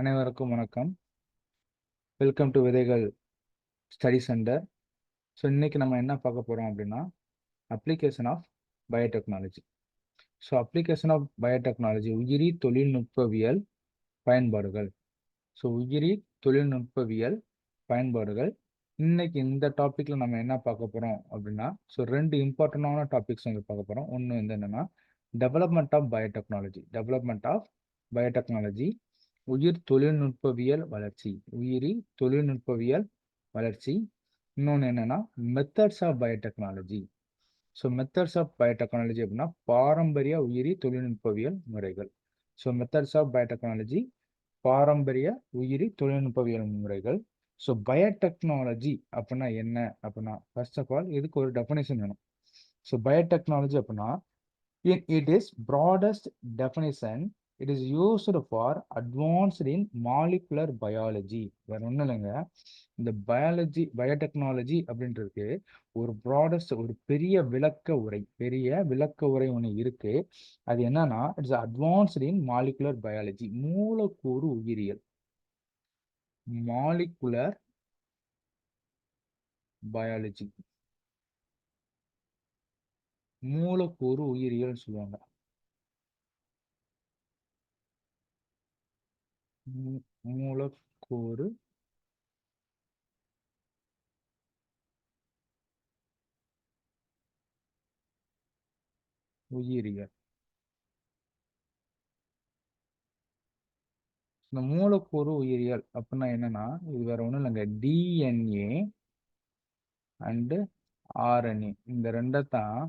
அனைவருக்கும் வணக்கம். Welcome to Vidhaigal study centre. So இன்னைக்கு நம்ம என்ன பார்க்க போகிறோம் அப்படின்னா application of biotechnology. So application of biotechnology உயிரி தொழில்நுட்பவியல் பயன்பாடுகள். ஸோ உயிரி தொழில்நுட்பவியல் பயன்பாடுகள். இன்னைக்கு இந்த டாப்பிக்கில் நம்ம என்ன பார்க்க போகிறோம் அப்படின்னா ரெண்டு இம்பார்ட்டண்டான டாபிக்ஸ் வந்து பார்க்க போகிறோம். ஒன்று வந்து என்னென்னா டெவலப்மெண்ட் ஆஃப் பயோடெக்னாலஜி, உயிர் தொழில்நுட்பவியல் வளர்ச்சி, உயிரி தொழில்நுட்பவியல் வளர்ச்சி. இன்னொன்று என்னன்னா methods of biotechnology. Methods of biotechnology அப்படின்னா பாரம்பரிய உயிரி தொழில்நுட்பவியல் முறைகள். மெத்தட்ஸ் ஆஃப் பயோடெக்னாலஜி, பாரம்பரிய உயிரி தொழில்நுட்பவியல் முறைகள். பயோடெக்னாலஜி அப்படின்னா என்ன அப்படின்னா ஃபர்ஸ்ட் ஆஃப் ஆல் இதுக்கு ஒரு டெஃபினேஷன் வேணும். பயோடெக்னாலஜி அப்படின்னா in its broadest definition, it is used for advanced in molecular biology. வேற ஒன்றும் இல்லைங்க, இந்த பயோடெக்னாலஜி அப்படின்றது ஒரு ப்ராடஸ்ட், ஒரு பெரிய விளக்க உரை ஒன்று இருக்கு. அது என்னன்னா it's advanced in molecular biology, மூலக்கூறு உயிரியல். மாலிகுலர் பயாலஜி, மூலக்கூறு உயிரியல் சொல்லுவாங்க. மூலக்கூறு உயிரியல். இந்த மூலக்கூறு உயிரியல் அப்படின்னா என்னன்னா இது வேற ஒன்றும் இல்லைங்க, டிஎன்ஏ அண்டு ஆர்என்ஏ இந்த ரெண்டத்தான்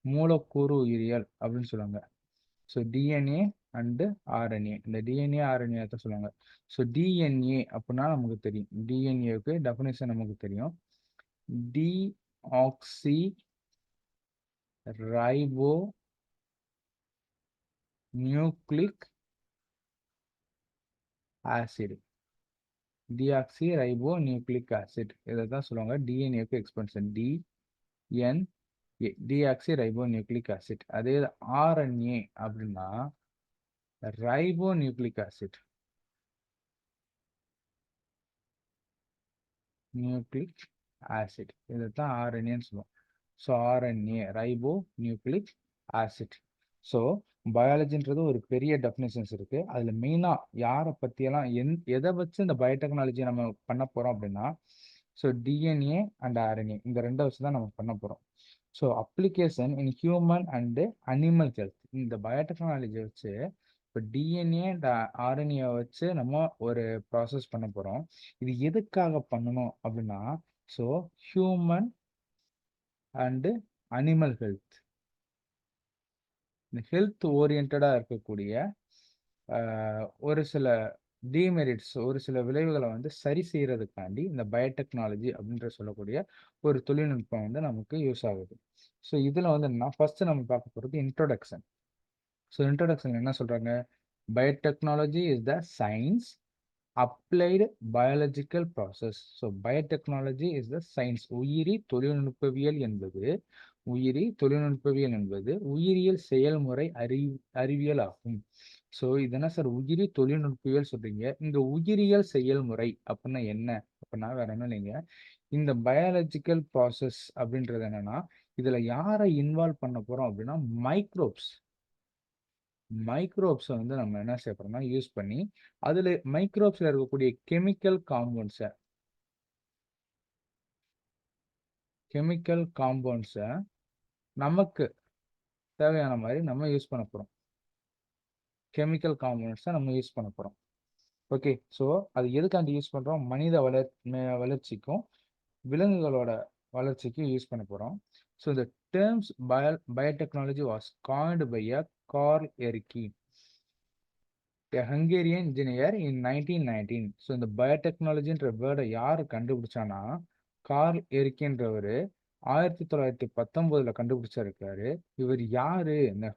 மூலக்கூறு உயிரியல் அப்படின்னு சொல்லுவாங்க. டிஎன்ஏ அண்டு ஆர்என்ஏ, இந்த டிஎன்ஏ ஆர்என்ஏ தான் சொல்லுவாங்க. டிஎன்ஏ அப்படின்னா நமக்கு தெரியும், டிஎன்ஏவுக்கு டெஃபினேஷன் நமக்கு தெரியும். Deoxy ribo nucleic acid, deoxy ribo nucleic acid இதை தான் சொல்லுவாங்க டிஎன்ஏக்கு expansion deoxy ribo nucleic acid. அதே ஆர்என்ஏ அப்படின்னா ரைபோ நியூக்ளிக் ஆசிட், இதைத்தான் ஆர்என்ஏன்னு சொல்லுவோம். RNA ribo nucleic acid. பயாலஜின்றது ஒரு பெரிய டெஃபினேஷன்ஸ் இருக்கு. அதுல மெயினா யாரை பத்தியெல்லாம் எதை வச்சு இந்த பயோடெக்னாலஜி நம்ம பண்ண போறோம் அப்படின்னா டிஎன்ஏ அண்ட் ஆர்என்ஏ இந்த ரெண்டை வச்சு தான் நம்ம பண்ண போறோம். Application in human and animal health. இந்த பயோடெக்னாலஜி வச்சு இப்போ டிஎன்ஏ அண்ட் ஆர்என்ஏ வச்சு நம்ம ஒரு ப்ராசஸ் பண்ண போறோம். இது எதுக்காக பண்ணணும் அப்படின்னா ஹியூமன் அண்டு அனிமல் ஹெல்த், இந்த ஹெல்த் ஓரியன்டா இருக்கக்கூடிய ஒரு சில டிமெரிட்ஸ், ஒரு சில விளைவுகளை வந்து சரி செய்யறதுக்காண்டி இந்த பயோடெக்னாலஜி அப்படின்ற சொல்லக்கூடிய ஒரு தொழில்நுட்பம் வந்து நமக்கு யூஸ் ஆகுது. இதுல வந்து என்ன ஃபர்ஸ்ட் நம்ம பார்க்க போறது இன்ட்ரோடக்ஷன். இன்ட்ரோடக்ஷன் என்ன சொல்றாங்க, biotechnology is the science applied biological process. Biotechnology is the science, உயிரி தொழில்நுட்பவியல் என்பது உயிரியல் செயல்முறை அறிவியல் ஆகும். இது என்ன சார் உயிரி தொழில்நுட்பவியல் சொல்றீங்க, இந்த உயிரியல் செயல்முறை அப்படின்னா என்ன அப்படின்னா வேற ஒன்றும் இல்லைங்க, இந்த பயாலஜிக்கல் ப்ராசஸ் அப்படின்றது என்னன்னா இதுல யாரை இன்வால்வ் பண்ண போறோம் அப்படின்னா மைக்ரோப்ஸை வந்து நம்ம என்ன செய்ய போறோம்னா யூஸ் பண்ணி அதுல மைக்ரோப்ஸ்ல இருக்கக்கூடிய கெமிக்கல் காம்பவுண்ட்ஸை நமக்கு தேவையான மாதிரி நம்ம யூஸ் பண்ண போறோம். ஓகே, அது எதுக்காண்டி யூஸ் பண்றோம், மனித வளர்ச்சிக்கும் விலங்குகளோட வளர்ச்சிக்கும் யூஸ் பண்ண போறோம். the terms biotechnology was coined by Carl Ehrlich, a Hungarian engineer in 1919. இந்த பயோடெக்னாலஜின்ற வேர்டை யாரு கண்டுபிடிச்சானா கார்ல் எரிக்கின்றவரு 1919 கண்டுபிடிச்சிருக்காரு. இவர் யாரு, இந்த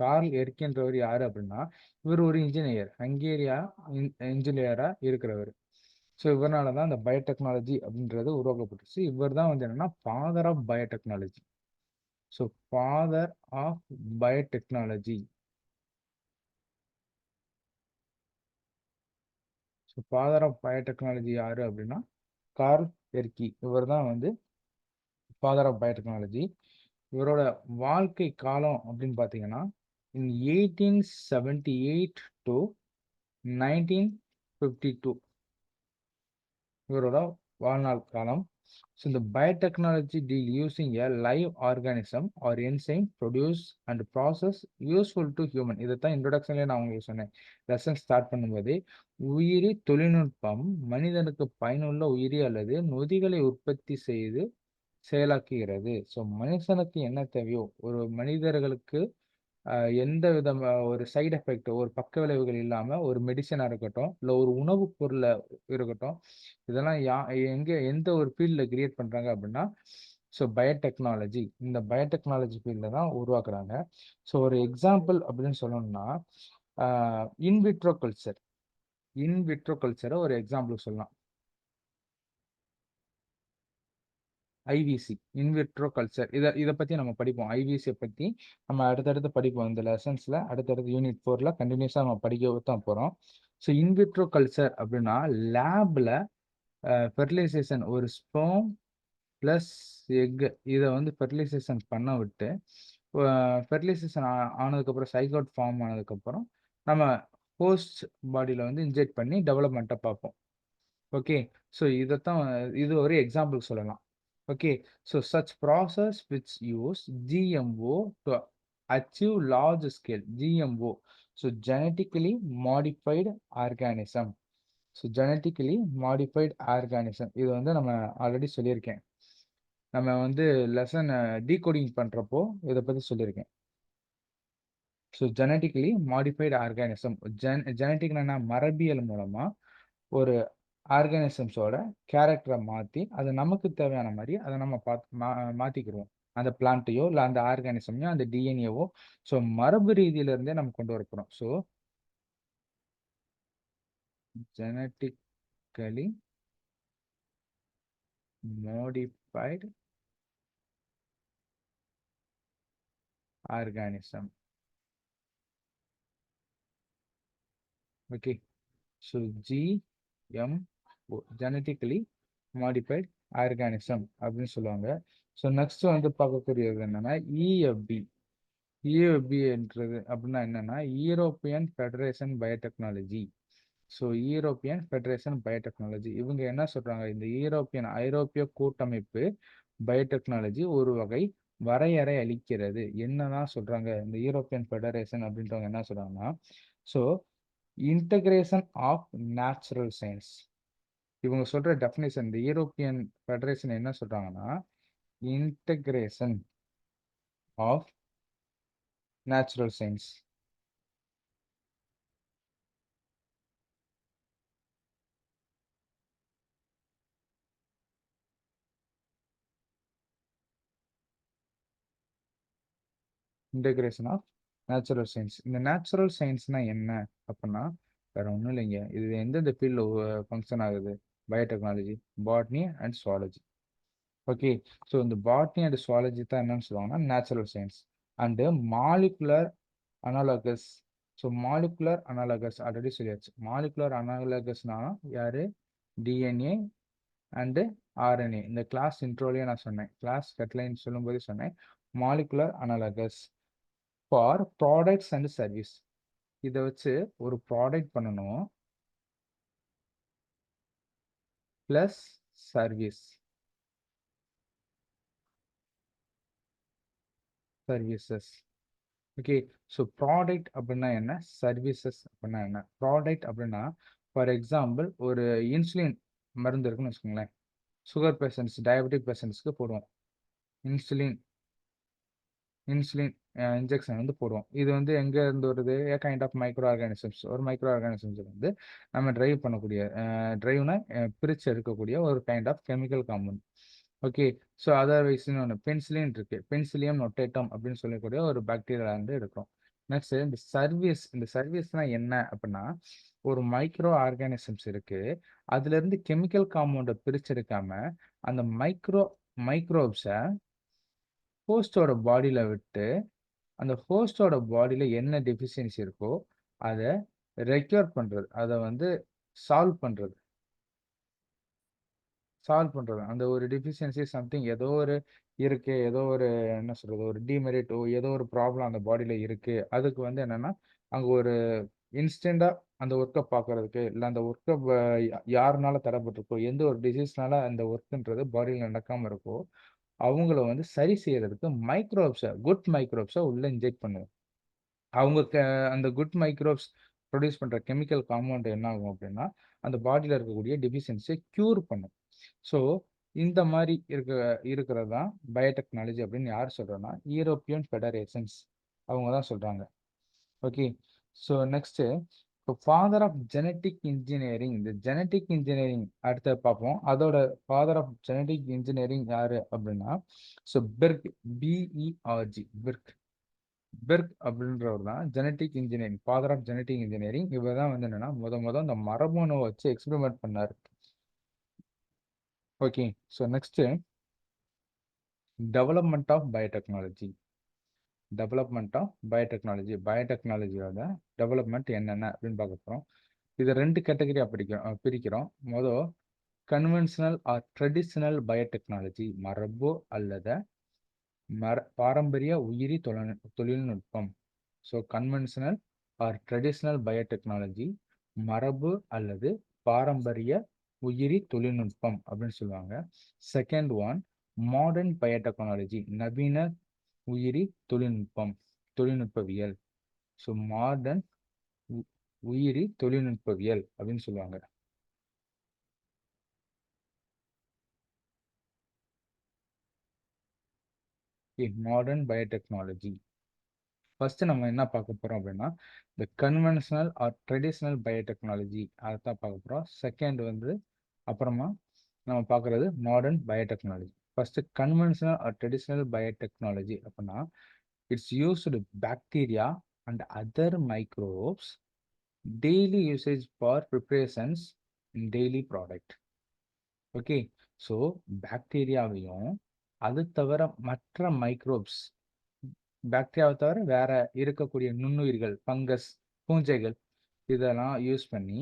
கார்ல் எரிக்கின்றவர் யாரு அப்படின்னா இவர் ஒரு இன்ஜினியர், இன்ஜினியரா இருக்கிறவர். இவரால்தான் இந்த பயோடெக்னாலஜி அப்படின்றது உருவாக்கப்பட்டுச்சு. இவர் தான் வந்து என்னன்னா father of biotechnology. Father of biotechnology. So father of biotechnology யாரு அப்படின்னா கார்ல் எர்கி. இவர் தான் வந்து ஃபாதர் ஆஃப் பயோடெக்னாலஜி. இவரோட வாழ்க்கை காலம் அப்படின்னு பார்த்தீங்கன்னா இன் 1878 டு 1952 இவரோட வாழ்நாள் காலம். So the biotechnology deal using a live organism or enzyme produce and process useful to human. இதைத்தான் இன்ட்ரோடக்ஷன்லேயே நான் உங்களுக்கு சொன்னேன். லெசன் ஸ்டார்ட் பண்ணும்போது உயிரி தொழில்நுட்பம் மனிதனுக்கு பயனுள்ள உயிரி அல்லது நொதிகளை உற்பத்தி செய்து செயலாக்குகிறது. ஸோ மனுஷனுக்கு என்ன தேவையோ ஒரு மனிதர்களுக்கு எந்த விதமா ஒரு சைடு எஃபெக்ட் ஒரு பக்க விளைவுகள் இல்லாம ஒரு மெடிசனா இருக்கட்டும், இல்ல ஒரு உணவுப் பொருளா இருக்கட்டும், இதெல்லாம் எந்த ஒரு ஃபீல்ட்ல கிரியேட் பண்றாங்க அப்படின்னா, ஸோ பயோடெக்னாலஜி. இந்த பயோடெக்னாலஜி ஃபீல்ட்ல தான் உருவாக்குறாங்க. ஸோ ஒரு எக்ஸாம்பிள் அப்படின்னு சொல்லணும்னா, இன்விட்ரோ கல்ச்சர். இன்விட்ரோ கல்ச்சரை ஒரு எக்ஸாம்பிள் சொல்லலாம். IVC, in vitro culture. இதை பத்தி நம்ம படிப்போம். ஐவிசியை பத்தி நம்ம அடுத்தடுத்து படிப்போம். இந்த லெசன்ஸ்ல அடுத்தடுத்து யூனிட் 4ல கண்டினியூஸா நம்ம படிக்க தான் போறோம். ஸோ இன்விட்ரோ கல்ச்சர் அப்படின்னா லேப்ல ஃபெர்டிலைசேஷன் ஒரு ஸ்பெர்ம் பிளஸ் எக் இதை வந்து ஃபெர்டிலைசேஷன் பண்ண விட்டு ஃபெர்டிலைசேஷன் ஆனதுக்கப்புறம் சைகோட் ஃபார்ம் ஆனதுக்கப்புறம் நம்ம ஹோஸ்ட் பாடியில் வந்து இன்ஜெக்ட் பண்ணி டெவலப்மெண்ட்டை பார்ப்போம். ஓகே, ஸோ இதைத்தான் இது ஒரு எக்ஸாம்பிள் சொல்லலாம். Okay, so such process which use GMO to achieve large scale. GMO, so genetically modified organism. So genetically modified organism இது வந்து நம்ம ஆல்ரெடி சொல்லியிருக்கேன். நம்ம வந்து லெசன் டீகோடிங் பண்ணுறப்போ இதை பற்றி சொல்லியிருக்கேன். ஸோ ஜெனட்டிக்கலி மாடிஃபைடு ஆர்கானிசம், ஜெனட்டிக்னா மரபியல் மூலமாக ஒரு ஆர்கானிசம்ஸோட கேரக்டரை மாற்றி அதை நமக்கு தேவையான மாதிரி அதை நம்ம மாற்றிக்கிடுவோம். அந்த பிளான்ட்டையோ இல்லை அந்த ஆர்கானிசமையோ அந்த டிஎன்ஏவோ ஸோ மரபு ரீதியிலிருந்தே நம்ம கொண்டு வரப்போகிறோம். So genetically modified organism. Okay, so GMO genetically modified organism அப்படின்னு சொல்லுவாங்க. ஸோ நெக்ஸ்ட் வந்து பார்க்கக்கூடியது என்னன்னா EFB. EFBன்றது அப்படின்னா என்னன்னா European federation biotechnology. So European federation biotechnology இவங்க என்ன சொல்றாங்க, இந்த ஐரோப்பிய கூட்டமைப்பு பயோடெக்னாலஜி ஒரு வகை வரையறை அளிக்கிறது. என்னதான் சொல்றாங்க இந்த யூரோப்பியன் ஃபெடரேஷன் அப்படின்றவங்க என்ன சொல்றாங்கன்னா, so integration of natural science. இவங்க சொல்ற டெஃபினேஷன் இந்த யூரோப்பியன் ஃபெடரேஷன் என்ன சொல்றாங்கன்னா integration of natural science. Integration of natural science. இந்த நேச்சுரல் சயின்ஸ்னா என்ன அப்படின்னா வேற ஒன்றும் இல்லைங்க. இது எந்தெந்த ஃபீல்டில் ஃபங்க்ஷன் ஆகுது? Biotechnology, botany and zoology. Okay, so இந்த பாட்னி அண்ட் சுவாலஜி தான் என்னன்னு சொல்லுவாங்கன்னா natural science. And molecular analogues. So molecular analogues already சொல்லியாச்சு. மாலிகுலர் அனாலகஸ்னா யாரு? DNA and RNA. இந்த கிளாஸ் இன்ட்ரோலேயே நான் சொன்னேன், கிளாஸ் கட்லைன் சொல்லும்போது சொன்னேன் molecular analogues for products and service. இதை வச்சு ஒரு ப்ராடக்ட் பண்ணணும் plus services. Okay, so product அப்படின்னா என்ன, சர்வீசஸ் அப்படின்னா என்ன? ப்ராடக்ட் அப்படின்னா ஃபார் எக்ஸாம்பிள் ஒரு இன்சுலின் மருந்து இருக்குன்னு வச்சுக்கோங்களேன். சுகர் பேஷண்ட்ஸ், டயபெட்டிக் பேஷண்ட்ஸ்க்கு போடுவோம் இன்சுலின் இன்ஜெக்ஷன் வந்து போடுவோம். இது வந்து எங்க இருந்து வருது? A kind of micro organisms. ஒரு மைக்ரோ ஆர்கானிசம்ஸ் வந்து நம்ம டிரைவ் பண்ணக்கூடிய டிரைவ்னா பிரித்து எடுக்கக்கூடிய ஒரு kind of chemical compound. Okay, so otherwise இன்னொன்று பென்சிலின் இருக்கு, பென்சிலியம் நொட்டேட்டம் அப்படின்னு சொல்லக்கூடிய ஒரு பாக்டீரியா வந்து எடுக்கிறோம். நெக்ஸ்ட் இந்த சர்வீஸ்னா என்ன அப்படின்னா ஒரு மைக்ரோ ஆர்கானிசம்ஸ் இருக்கு, அதுல இருந்து கெமிக்கல் காம்பவுண்டை பிரிச்செடுக்காம அந்த மைக்ரோப்ஸை ஹோஸ்டோட பாடியில விட்டு அந்த ஹோஸ்டோட பாடியில என்ன டெஃபிஷியன்சி இருக்கோ அதை ரெக்யூர் பண்றது. அதை வந்து சால்வ் பண்றது அந்த ஒரு டெஃபிஷியன்சி சம்திங் ஏதோ ஒரு இருக்கு, ஏதோ ஒரு என்ன சொல்றது, ஒரு டிமெரிட், ஏதோ ஒரு ப்ராப்ளம் அந்த பாடியில இருக்கு. அதுக்கு வந்து என்னன்னா, அங்க ஒரு இன்ஸ்டன்டா அந்த ஒர்க்க பார்க்கறதுக்கு, இல்ல அந்த ஒர்க்க யாருனால தடைப்பட்டிருக்கோ, எந்த ஒரு டிசீஸ்னால அந்த ஒர்க்ன்றது பாடியில நடக்காம இருக்கோ, அவங்கள வந்து சரி செய்யறதுக்கு குட் மைக்ரோப்ஸ உள்ள இன்ஜெக்ட் பண்ணுவோம். அவங்க அந்த குட் மைக்ரோப்ஸ் ப்ரொடியூஸ் பண்ற கெமிக்கல் காம்பவுண்ட் என்ன ஆகும் அப்படின்னா, அந்த பாடியில இருக்கக்கூடிய டெஃபிஷியன்சிய க்யூர் பண்ணும். ஸோ, இந்த மாரி இருக்கிறது தான் பயோடெக்னாலஜி அப்படின்னு யார் சொல்றோம்னா, யூரோப்பியன் ஃபெடரேஷன்ஸ் அவங்க தான் சொல்றாங்க. ஓகே. ஸோ நெக்ஸ்ட்டு இப்போ ஃபாதர் ஆஃப் ஜெனடிக் இன்ஜினியரிங். இந்த ஜெனடிக் இன்ஜினியரிங் அடுத்து பார்ப்போம். அதோட ஃபாதர் ஆஃப் ஜெனடிக் இன்ஜினியரிங் யாரு அப்படின்னா, ஸோ பெர்க், பிஇஆர்ஜி, பெர்க். பெர்க் அப்படின்றவர் தான் genetic engineering, father of genetic engineering. இவர் தான் வந்து என்னன்னா முத இந்த மரபணுவ வச்சு எக்ஸ்பெரிமெண்ட் பண்ணாரு. Okay. So next development of biotechnology. பயோடெக்னாலஜியோட டெவலப்மெண்ட் என்னென்ன அப்படின்னு பார்க்க போறோம். இதை 2 கேட்டகரியா பிரிக்கிறோம். கன்வென்ஷனல் ஆர் ட்ரெடிஷனல் பயோடெக்னாலஜி, மரபு அல்லது பாரம்பரிய உயிரி தொழில்நுட்பம். So conventional or traditional biotechnology, மரபு அல்லது பாரம்பரிய உயிரி தொழில்நுட்பம் அப்படின்னு சொல்லுவாங்க. செகண்ட் ஒன் மாடர்ன் பயோடெக்னாலஜி, நவீன உயிரி தொழில்நுட்பவியல். ஸோ மாடர்ன் உயிரி தொழில்நுட்பவியல் அப்படின்னு சொல்லுவாங்க. Modern biotechnology. ஃபர்ஸ்ட் நம்ம என்ன பார்க்க போறோம் அப்படின்னா, இந்த கன்வென்ஷனல் ஆர் ட்ரெடிஷனல் பயோடெக்னாலஜி அதைத்தான் பார்க்க போறோம். செகண்ட் வந்து அப்புறமா நம்ம பார்க்கறது modern biotechnology. First conventional or traditional biotechnology அப்படின்னா, it's used bacteria and other microbes daily usage for preparations in daily product. Okay. So பாக்டீரியாவையும் அது தவிர மற்ற மைக்ரோப்ஸ், பாக்டீரியாவை தவிர வேற இருக்கக்கூடிய நுண்ணுயிர்கள், ஃபங்கஸ், பூஞ்சைகள் இதெல்லாம் யூஸ் பண்ணி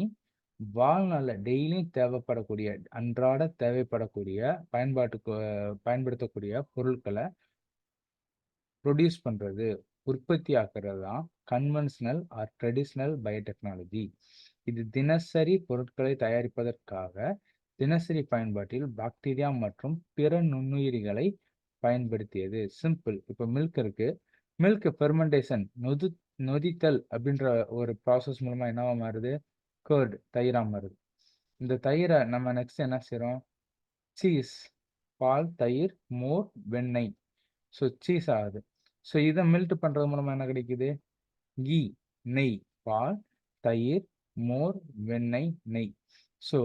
வாழ்நாளில் டெய்லியும் தேவைப்படக்கூடிய, அன்றாட தேவைப்படக்கூடிய பயன்படுத்தக்கூடிய பொருட்களை ப்ரொடியூஸ் பண்றது, உற்பத்தி ஆக்குறது தான் கன்வென்ஷனல் ஆர் ட்ரெடிஷனல் பயோடெக்னாலஜி. இது தினசரி பொருட்களை தயாரிப்பதற்காக தினசரி பயன்பாட்டில் பாக்டீரியா மற்றும் பிற நுண்ணுயிரிகளை பயன்படுத்தியது. சிம்பிள். இப்போ மில்க் இருக்கு. மில்க் ஃபெர்மெண்டேஷன், நொதித்தல் அப்படின்ற ஒரு ப்ராசஸ் மூலமா என்னவா மாறுது? கர்ட், தயிரா மாறுது. இந்த தயிரை நம்ம நெக்ஸ்ட் என்ன செய்றோம்? சீஸ், பால், தயிர், மோர், வெண்ணெய். ஸோ சீஸ் ஆகுது. ஸோ இதை மெல்ட் பண்றது மூலமா என்ன கிடைக்குது? கீ, நெய், பால், தயிர், மோர், வெண்ணெய், நெய். ஸோ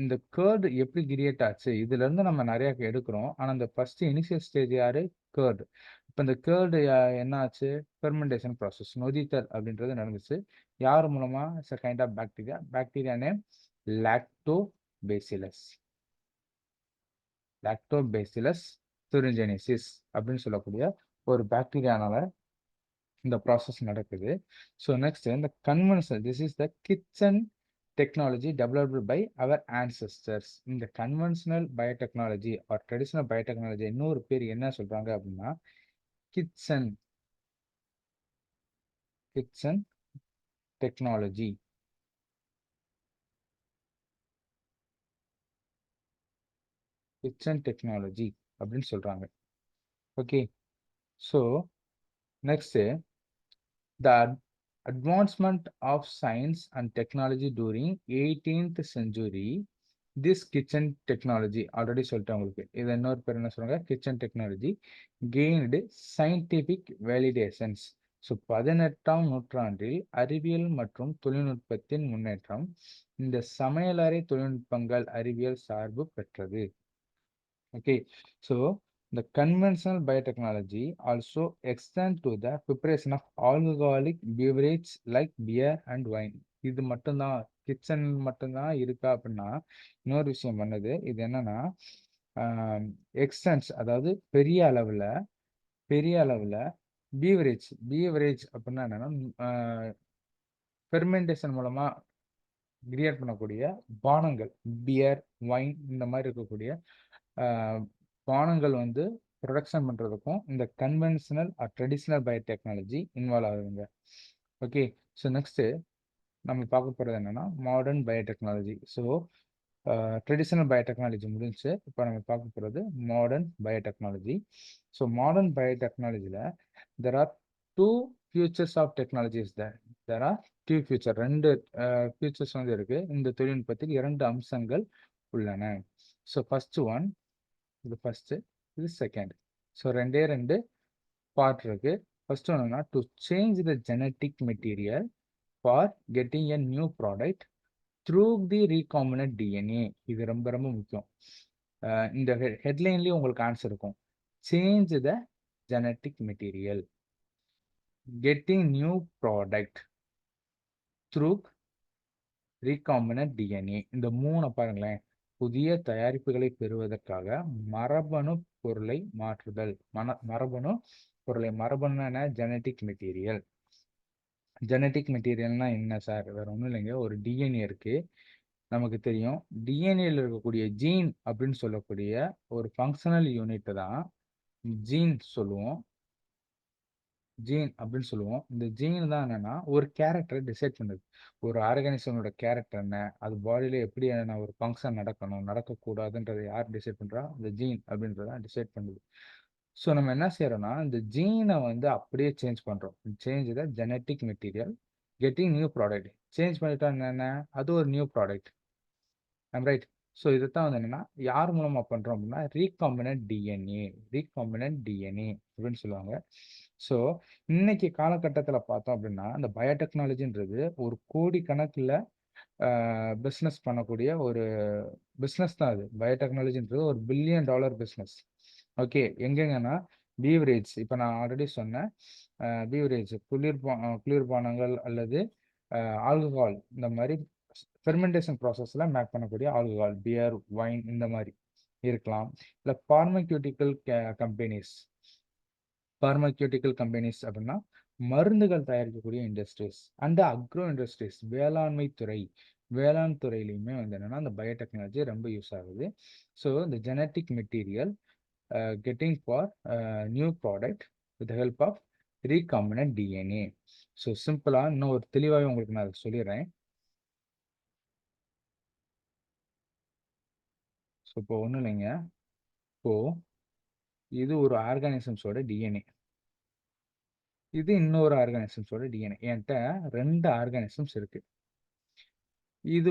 இந்த கேர்டு எப்படி கிரியேட் ஆச்சு? இதுல இருந்து நம்ம நிறைய எடுக்கிறோம். ஆனா இந்த ஃபர்ஸ்ட் இனிஷியல் ஸ்டேஜ் யாரு? கேர்டு. இப்போ இந்த கேர்டு என்ன ஆச்சு? ஃபெர்மெண்டேஷன் ப்ராசஸ், நொதித்தல் அப்படின்றது நடந்துச்சு. யார் மூலமா? It's a kind of bacteria. Bacteria name lactobacillus. Lactobacillus thuringiensis அப்படின்னு சொல்லக்கூடிய ஒரு பாக்டீரியானால இந்த ப்ராசஸ் நடக்குது. ஸோ நெக்ஸ்ட் இந்த conventional, this is the kitchen technology developed by our ancestors. இந்த conventional biotechnology or traditional biotechnology இன்னொரு பேர் என்ன சொல்றாங்க அப்படின்னா, kitchen kitchen technology. Kitchen technology அப்படின்னு சொல்றாங்க. Okay. So next the advancement of science and technology during 18th century, this kitchen technology already சொல்லிட்டேன் உங்களுக்கு. இது இன்னொரு பேர் என்ன சொல்றாங்க? Kitchen technology gained scientific validations. So 18ஆம் நூற்றாண்டில் அறிவியல் மற்றும் தொழில்நுட்பத்தின் முன்னேற்றம் இந்த சமையலறை தொழில்நுட்பங்கள் அறிவியல் சார்பு பெற்றது. Okay, so the conventional biotechnology also extend to the preparation of alcoholic beverage like beer and wine. இது மட்டும்தான் கிச்சன் மட்டும்தான் இருக்கா அப்படின்னா, இன்னொரு விஷயம் பண்ணது இது என்னன்னா, எக்ஸ்டென்ஸ், அதாவது பெரிய அளவுல பீவரேஜ் அப்படின்னா என்னன்னா, ஃபெர்மெண்டேஷன் மூலமா கிரியேட் பண்ணக்கூடிய பானங்கள், பியர், வைன் இந்த மாதிரி இருக்கக்கூடிய பானங்கள் வந்து ப்ரொடக்ஷன் பண்ணுறதுக்கும் இந்த கன்வென்ஷனல் ட்ரெடிஷ்னல் பயோடெக்னாலஜி இன்வால்வ் ஆகுதுங்க. ஓகே, ஸோ நெக்ஸ்ட்டு நம்ம பார்க்க போகிறது என்னென்னா modern biotechnology. So traditional biotechnology முடிஞ்சு இப்போ நம்ம பார்க்க போகிறது மாடர்ன் பயோடெக்னாலஜி. ஸோ மாடர்ன் பயோடெக்னாலஜியில் there are two futures of technologies there are two future, ரெண்டு ஃபியூச்சர்ஸ் வந்து இருக்குது. இந்த தொழில்நுட்பத்தில் 2 அம்சங்கள் உள்ளன. ஸோ ஃபஸ்ட்டு ஒன், இது ஃபஸ்ட்டு, இது செகண்ட். ஸோ ரெண்டு பார்ட் இருக்கு. ஃபர்ஸ்ட் ஒன்றுனா to change the genetic material for getting a new product through the recombinant DNA. இது ரொம்ப ரொம்ப முக்கியம். இந்த ஹெட்லைன்லேயே உங்களுக்கு ஆன்சர் இருக்கும். Change the genetic material, getting new product through recombinant DNA. இந்த 3 பாருங்களேன். புதிய தயாரிப்புகளை பெறுவதற்காக மரபணு பொருளை மாற்றுதல். மரபணு பொருளை, மரபணுன ஜெனட்டிக் மெட்டீரியல். ஜெனட்டிக் மெட்டீரியல்னா என்ன சார்? வேற ஒன்றும் இல்லைங்க, ஒரு டிஎன்ஏ இருக்கு, நமக்கு தெரியும். டிஎன்ஏல இருக்கக்கூடிய ஜீன் அப்படின்னு சொல்லக்கூடிய ஒரு ஃபங்க்ஷனல் யூனிட் தான் ஜீன் சொல்லுவோம். ஜீன் அப்படின்னு சொல்லுவோம். இந்த ஜீன் தான் என்னன்னா ஒரு கேரக்டரை டிசைட் பண்ணுது. ஒரு ஆர்கானிசமோட கேரக்டர் என்ன, அது பாடியில எப்படி என்ன ஒரு ஃபங்க்ஷன் நடக்கணும், நடக்கக்கூடாதுன்றதை யார் டிசைட் பண்றா? இந்த ஜீன் அப்படின்றத டிசைட் பண்ணுது. ஸோ நம்ம என்ன செய்யறோம்னா இந்த ஜீனை வந்து அப்படியே சேஞ்ச் பண்றோம். Change the genetic material, getting new product. Change பண்ணிட்டா என்ன, அது ஒரு நியூ ப்ராடக்ட். ரைட். ஸோ இதைத்தான் வந்து என்னன்னா யார் மூலமா பண்றோம் அப்படின்னா ரீகாம்பினன்ட் டிஎன்ஏ. ரீகாம்பினன்ட் டிஎன்ஏ அப்படின்னு சொல்லுவாங்க. ஸோ இன்னைக்கு காலகட்டத்தில் பார்த்தோம் அப்படின்னா இந்த பயோடெக்னாலஜின்றது ஒரு கோடி கணக்கில் பிஸ்னஸ் பண்ணக்கூடிய ஒரு பிஸ்னஸ் தான். அது பயோடெக்னாலஜின்றது ஒரு $1 பில்லியன் பிஸ்னஸ். ஓகே, எங்கெங்கன்னா பீவரேஜ், இப்போ நான் ஆல்ரெடி சொன்னேன், பீவரேஜ் குளிர்பானங்கள் அல்லது ஆல்கஹால், இந்த மாதிரி ஃபெர்மெண்டேஷன் ப்ராசஸில் மேக் பண்ணக்கூடிய ஆல்கஹால், பியர், வைன் இந்த மாதிரி இருக்கலாம். இல்லை ஃபார்மக்யூட்டிக்கல் கம்பெனிஸ். ஃபார்மக்யூட்டிக்கல் கம்பெனிஸ் அப்படின்னா மருந்துகள் தயாரிக்கக்கூடிய இண்டஸ்ட்ரீஸ் அண்ட் அக்ரோ இண்டஸ்ட்ரீஸ், வேளாண்மை துறை. வேளாண் துறையிலையுமே வந்து என்னன்னா அந்த பயோடெக்னாலஜி ரொம்ப யூஸ் ஆகுது. ஸோ இந்த genetic material getting for new product with help of recombinant DNA. So சிம்பிளாக இன்னும் ஒரு தெளிவாகவே உங்களுக்கு நான் சொல்லிடுறேன். ஸோ இப்போ ஒன்றும் இல்லைங்க, இப்போ இது ஒரு ஆர்கானிசம்ஸோட டிஎன்ஏ, இது இன்னொரு ஆர்கானிசம்ஸோட டிஎன்ஏ. என்கிட்ட 2 ஆர்கானிசம்ஸ் இருக்கு. இது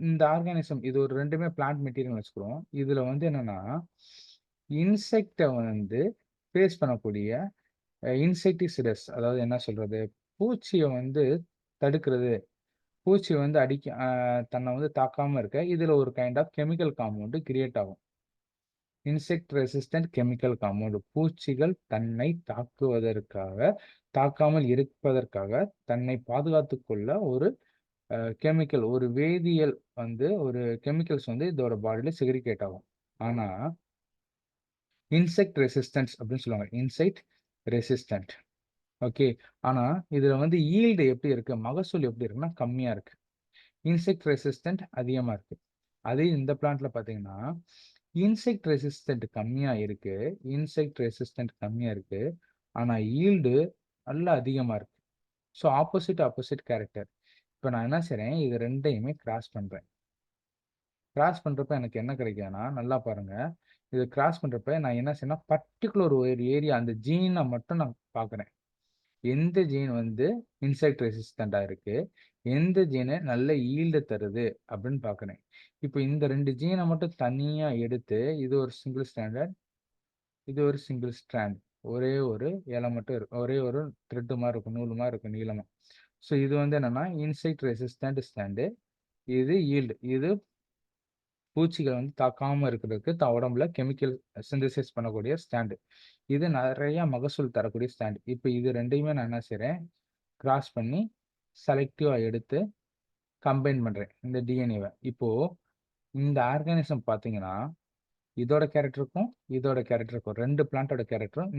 இந்த ஆர்கானிசம், இது ஒரு 2மே பிளான்ட் மெட்டீரியல் வச்சுக்கிறோம். இதுல வந்து என்னன்னா இன்செக்டை வந்து ஃபேஸ் பண்ணக்கூடிய இன்செக்டிசைடஸ், அதாவது என்ன சொல்றது, பூச்சியை வந்து தடுக்கிறது, பூச்சி வந்து தன்னை வந்து தாக்காம இருக்க இதுல ஒரு kind of chemical compound create ஆகும். Insect resistant chemical compound. பூச்சிகள் தன்னை தாக்காமல் இருப்பதற்காக தன்னை பாதுகாத்துக் கொள்ள ஒரு கெமிக்கல், ஒரு வேதியியல் வந்து ஒரு கெமிக்கல்ஸ் வந்து இதோட பாடியில செக்ரிகேட் ஆகும். ஆனா இன்செக்ட் ரெசிஸ்டன்ஸ் அப்படின்னு சொல்லுவாங்க, இன்செக்ட் ரெசிஸ்டன்ட். ஓகே, ஆனா இதுல வந்து ஈல்டு எப்படி இருக்கு, மகசூல் எப்படி இருக்குன்னா கம்மியா இருக்கு. இன்செக்ட் ரெசிஸ்டன்ட் அதிகமா இருக்கு. அதே இந்த பிளான்ட்ல பாத்தீங்கன்னா இன்செக்ட் ரெசிஸ்டன்ட் கம்மியா இருக்கு, இன்செக்ட் ரெசிஸ்டன்ட் கம்மியா இருக்கு, ஆனா ஈல்டு நல்லா அதிகமா இருக்கு. So opposite character. இப்போ நான் என்ன செய்றேன், இது 2யுமே கிராஸ் பண்றேன். கிராஸ் பண்றப்ப எனக்கு என்ன கிடைக்குதுன்னா, நல்லா பாருங்க, இது கிராஸ் பண்றப்ப நான் என்ன செய்யணும், பர்டிகுலர் ஒரு ஏரியா அந்த ஜீனை மட்டும் நான் பார்க்குறேன். எந்த ஜீன் வந்து இன்செக்ட் ரெசிஸ்டண்டா இருக்கு, எந்த ஜீனை நல்ல ஈல்டு தருது அப்படின்னு பார்க்குறேன். இப்போ இந்த 2 ஜீனை மட்டும் தனியா எடுத்து இது ஒரு சிங்கிள் ஸ்டாண்டர்ட், இது ஒரு சிங்கிள் ஸ்ட்ராண்ட், ஒரே ஒரு இலை மட்டும் இருக்கும், ஒரே ஒரு த்ரெட் மாதிரி இருக்கும், நூல் மாதிரி இருக்கும் நீளமா. ஸோ இது வந்து என்னன்னா இன்செக்ட் ரெசிஸ்டன்ட் ஸ்டாண்டு, இது ஈல்டு, இது பூச்சிகள் வந்து தாக்காம இருக்கிறதுக்கு உடம்புல கெமிக்கல் சிந்தசிஸ் பண்ணக்கூடிய ஸ்டாண்டு, இது நிறைய மகசூல் தரக்கூடிய ஸ்டாண்டு. இப்போ இது 2யுமே நான் என்ன செய்றேன், கிராஸ் பண்ணி செலக்டிவா எடுத்து கம்பைன் பண்றேன் இந்த டிஎன்ஏவை. இப்போ இந்த ஆர்கானிசம் பார்த்தீங்கன்னா இதோட கேரக்டருக்கும் இதோட கேரக்டருக்கும் 2 பிளான்ட்டோட கேரக்டரும்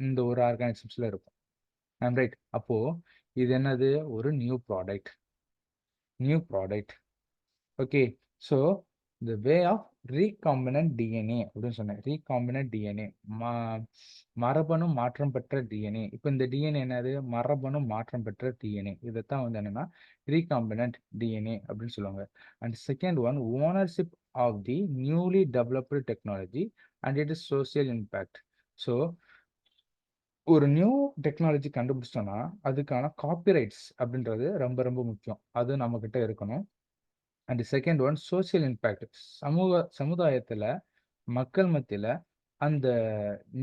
இந்த ஒரு ஆர்கானிசம்ஸ்ல இருக்கும். ரைட். அப்போ இது என்னது, ஒரு new product. New product. Okay, so the way of recombinant DNA அப்படின்னு சொன்னேன். recombinant DNA மரபணு மாற்றம் பெற்ற டிஎன்ஏ. இப்போ இந்த டிஎன்ஏ என்னது? மரபணு மாற்றம் பெற்ற டிஎன்ஏ. இதைத்தான் வந்து என்னன்னா recombinant டிஎன்ஏ அப்படின்னு சொல்லுவாங்க. And second one, ownership of the newly developed technology and it is social impact. So ஒரு நியூ டெக்னாலஜி கண்டுபிடிச்சிட்டோம்னா அதுக்கான காப்பிரைட்ஸ் அப்படின்றது ரொம்ப ரொம்ப முக்கியம். அது நம்ம கிட்ட இருக்கணும். And second one, social impact. சமுதாயத்தில் மக்கள் மத்தியில் அந்த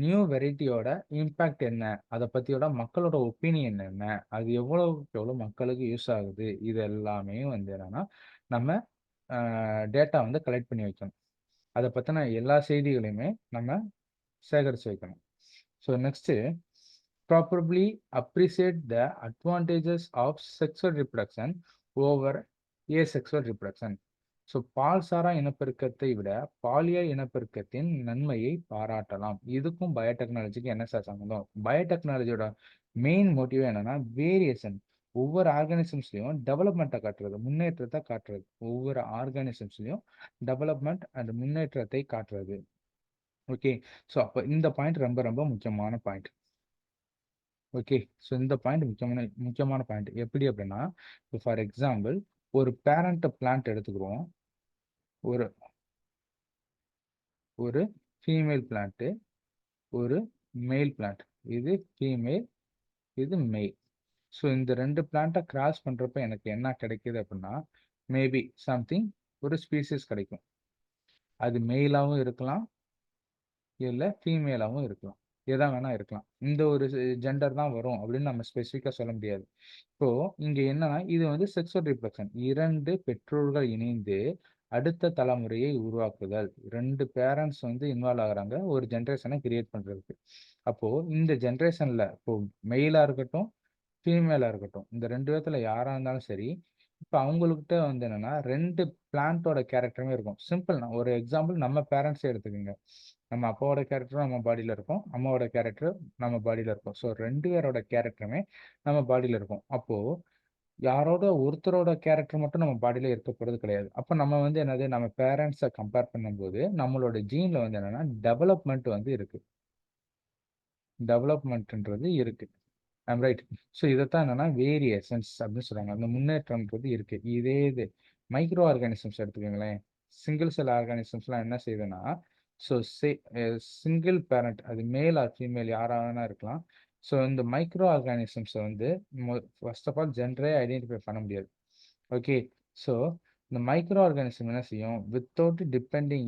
நியூ வெரைட்டியோட இம்பேக்ட் என்ன, அதை பற்றியோட மக்களோட ஒப்பீனியன் என்ன, அது எவ்வளவுக்கு எவ்வளோ மக்களுக்கு யூஸ் ஆகுது, இது எல்லாமே வந்து என்னன்னா நம்ம டேட்டா வந்து கலெக்ட் பண்ணி வைக்கணும். அதை பற்றின எல்லா செய்திகளையுமே நம்ம சேகரித்து வைக்கணும். So next, properly appreciate the advantages of sexual reproduction over asexual reproduction. So பால்சாரா இனப்பெருக்கத்தை விட பாலியல் இனப்பெருக்கத்தின் நன்மையை பாராட்டலாம். இதுக்கும் பயோடெக்னாலஜிக்கு என்ன சார் சம்பந்தம்? பயோடெக்னாலஜியோட மெயின் மோட்டிவ் என்னன்னா வேரியேஷன். ஒவ்வொரு ஆர்கானிசம்ஸ்லையும் டெவலப்மெண்ட்டை காட்டுறது, முன்னேற்றத்தை காட்டுறது. ஒவ்வொரு ஆர்கானிசம்ஸ்லையும் டெவலப்மெண்ட் அண்ட் முன்னேற்றத்தை காட்டுறது. ஓகே, ஸோ அப்போ இந்த பாயிண்ட் ரொம்ப ரொம்ப முக்கியமான பாயிண்ட். ஓகே, ஸோ இந்த பாயிண்ட் முக்கியமான பாயிண்ட். எப்படி அப்படின்னா, இப்போ ஃபார் எக்ஸாம்பிள் ஒரு பேரண்ட் பிளான்ட் எடுத்துக்கிறோம். ஒரு ஒரு ஃபீமேல் பிளான்ட்டு, ஒரு மேல் பிளான்ட். இது ஃபீமேல், இது மெயில். ஸோ இந்த ரெண்டு பிளான்ட்டை கிராஸ் பண்ணுறப்ப எனக்கு என்ன கிடைக்குது அப்படின்னா, மேபி சம்திங், ஒரு ஸ்பீசிஸ் கிடைக்கும். அது மெயிலாகவும் இருக்கலாம், இல்லை ஃபீமேலாகவும் இருக்கலாம், எதா வேணா இருக்கலாம். இந்த ஒரு ஜெண்டர் தான் வரும் அப்படின்னு நம்ம ஸ்பெசிஃபிக்காக சொல்ல முடியாது. இப்போ இங்க என்னன்னா, இது வந்து செக்ஸுவல் ரிப்ரடக்ஷன். இரண்டு பெற்றோர்கள் இணைந்து அடுத்த தலைமுறையை உருவாக்குதல். ரெண்டு பேரண்ட்ஸ் வந்து இன்வால்வ் ஆகுறாங்க ஒரு ஜென்ரேஷனை கிரியேட் பண்றதுக்கு. அப்போ இந்த ஜென்ரேஷன்ல இப்போ மெயிலா இருக்கட்டும், ஃபீமேலா இருக்கட்டும், இந்த ரெண்டு பேர்த்துல யாரா இருந்தாலும் சரி, இப்போ அவங்கக்கிட்ட வந்து என்னன்னா ரெண்டு பிளான்ட்டோட கேரக்டருமே இருக்கும். சிம்பிள். ஒரு எக்ஸாம்பிள் நம்ம பேரண்ட்ஸே எடுத்துக்கோங்க. நம்ம அப்பாவோட கேரக்டரும் நம்ம பாடியில் இருக்கும், அம்மாவோட கேரக்டர் நம்ம பாடியில் இருக்கும். ஸோ ரெண்டு பேரோட கேரக்டருமே நம்ம பாடியில் இருக்கும். அப்போது யாரோட ஒருத்தரோட கேரக்டர் மட்டும் நம்ம பாடியில் இருக்க போகிறது கிடையாது. அப்போ நம்ம வந்து என்னது, நம்ம பேரண்ட்ஸை கம்பேர் பண்ணும்போது நம்மளோட ஜீனில் வந்து என்னென்னா டெவலப்மெண்ட் வந்து இருக்குது. டெவலப்மெண்ட்ன்றது இருக்குது. I'm right. ஸோ இதைத்தான் என்னன்னா வேரியேஷன்ஸ் அப்படின்னு சொல்கிறாங்க. அந்த முன்னேற்றம்ன்றது இருக்குது. இதே இது மைக்ரோ ஆர்கானிசம்ஸ் எடுத்துக்கோங்களேன். சிங்கிள் செல் ஆர்கானிசம்ஸ்லாம் என்ன செய்யுதுன்னா, ஸோ சிங்கிள் பேரண்ட், அது மேல் ஆர் ஃபீமேல் யாராவது இருக்கலாம். ஸோ இந்த மைக்ரோ ஆர்கானிசம்ஸை வந்து ஃபர்ஸ்ட் ஆஃப் ஆல் ஜென்டரே ஐடென்டிஃபை பண்ண முடியாது. ஓகே, ஸோ இந்த மைக்ரோ ஆர்கானிசம் என்ன செய்யும், without depending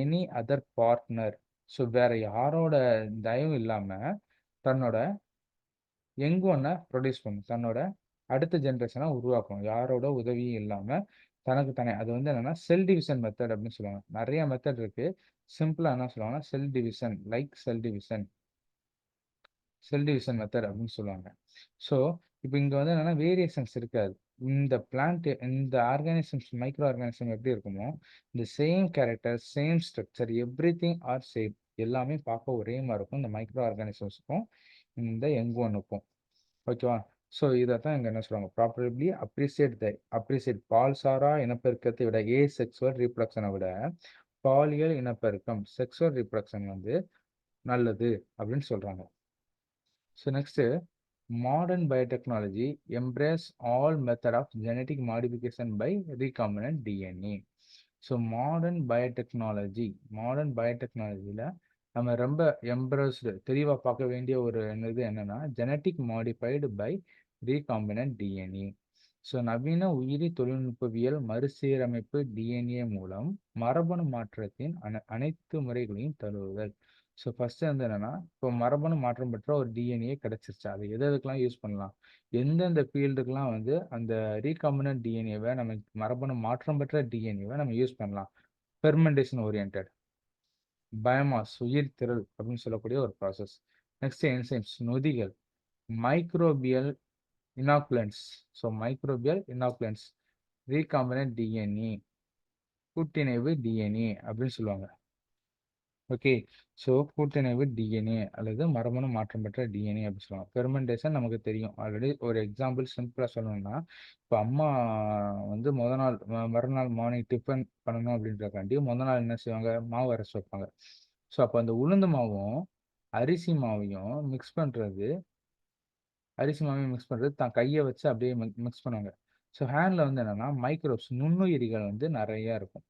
any other partner. So வேற யாரோட தயவும் இல்லாமல் தன்னோட யங் ஒன்னை ப்ரொடியூஸ் பண்ணும், தன்னோட அடுத்த ஜென்ரேஷனை உருவாக்கும், யாரோட உதவியும் இல்லாமல் தனக்கு தானே. அது வந்து என்னன்னா செல் டிவிஷன் மெத்தட் அப்படின்னு சொல்லுவாங்க. நிறைய மெத்தட் இருக்கு. சிம்பிளாக என்ன சொல்லுவாங்கன்னா cell division, like cell division method அப்படின்னு சொல்லுவாங்க. ஸோ இப்போ இங்கே வந்து என்னன்னா வேரியேஷன்ஸ் இருக்காது. இந்த பிளான்ட், இந்த ஆர்கானிசம்ஸ், மைக்ரோ ஆர்கானிசம் எப்படி இருக்குமோ இந்த same character, same structure, every thing or same, எல்லாமே பார்க்க ஒரே மாதிரி இருக்கும் இந்த மைக்ரோ ஆர்கானிசம்ஸுக்கும் இந்த யங் ஒன்னுக்கும். ஓகேவா? ஸோ இதைத்தான் இங்கே என்ன சொல்லுவாங்க, ப்ராப்பர்லி அப்ரிசியேட் பால்சாரா இனப்பெருக்கத்தை விட செக்ஸுவல் ரீப்ரடக்ஷனை விட பாலியல் இனப்பெருக்கம், செக்ஸுவல் ரீப்ரடக்ஷன் வந்து நல்லது அப்படின்னு சொல்றாங்க. So next, modern biotechnology embrace all method of genetic modification by recombinant DNA. So modern பயோடெக்னாலஜியில் நம்ம ரொம்ப எம்ப்ரஸ்டு தெளிவாக பார்க்க வேண்டிய ஒரு இது என்னன்னா genetic modified by recombinant DNA. So நவீன உயிரி தொழில்நுட்பவியல் மறுசீரமைப்பு டிஎன்ஏ மூலம் மரபணு மாற்றத்தின் அனைத்து முறைகளையும் தழுவுதல். ஸோ ஃபர்ஸ்ட் வந்து என்னன்னா, இப்போ மரபணு மாற்றம் பெற்ற ஒரு டிஎன்ஏ கிடைச்சிருச்சு, அதை எதுக்கெல்லாம் யூஸ் பண்ணலாம், எந்தெந்த ஃபீல்டுக்கெல்லாம் வந்து அந்த ரீகாம்பினன்ட் டிஎன்ஏவை, நம்ம மரபணு மாற்றம் பெற்ற டிஎன்ஏவை நம்ம யூஸ் பண்ணலாம். ஃபெர்மெண்டேஷன் ஓரியன்ட், பயோமாஸ், உயிர் திரள் அப்படின்னு சொல்லக்கூடிய ஒரு ப்ராசஸ். நெக்ஸ்ட் என்சைம்ஸ், நொதிகள், microbial inoculants. So microbial inoculants, recombinant DNA, கூட்டிணைவு டிஎன்ஏ அப்படின்னு சொல்லுவாங்க. ஓகே. ஸோ கூட்டிணைவு டிஎன்ஏ அல்லது மரபணு மாற்றம் பெற்ற டிஎன்ஏ அப்படின்னு சொல்லுவாங்க. ஃபெர்மெண்டேஷன் நமக்கு தெரியும். ஆல்ரெடி ஒரு எக்ஸாம்பிள் சிம்பிளா சொல்லணும்னா, இப்போ அம்மா வந்து மறுநாள் மார்னிங் டிஃபன் பண்ணணும் அப்படின்றதுக்காண்டி நாள் என்ன செய்வாங்க? மாவு அரைச்சு வைப்பாங்க. ஸோ அப்போ அந்த உளுந்து மாவும், அரிசி மாவையும் மிக்ஸ் பண்றது தான் கைய வச்சு அப்படியே மிக்ஸ் பண்ணுவாங்க. ஸோ ஹேண்ட்ல வந்து என்னன்னா மைக்ரோப்ஸ் நுண்ணுயிரிகள் வந்து நெறைய இருக்கும்.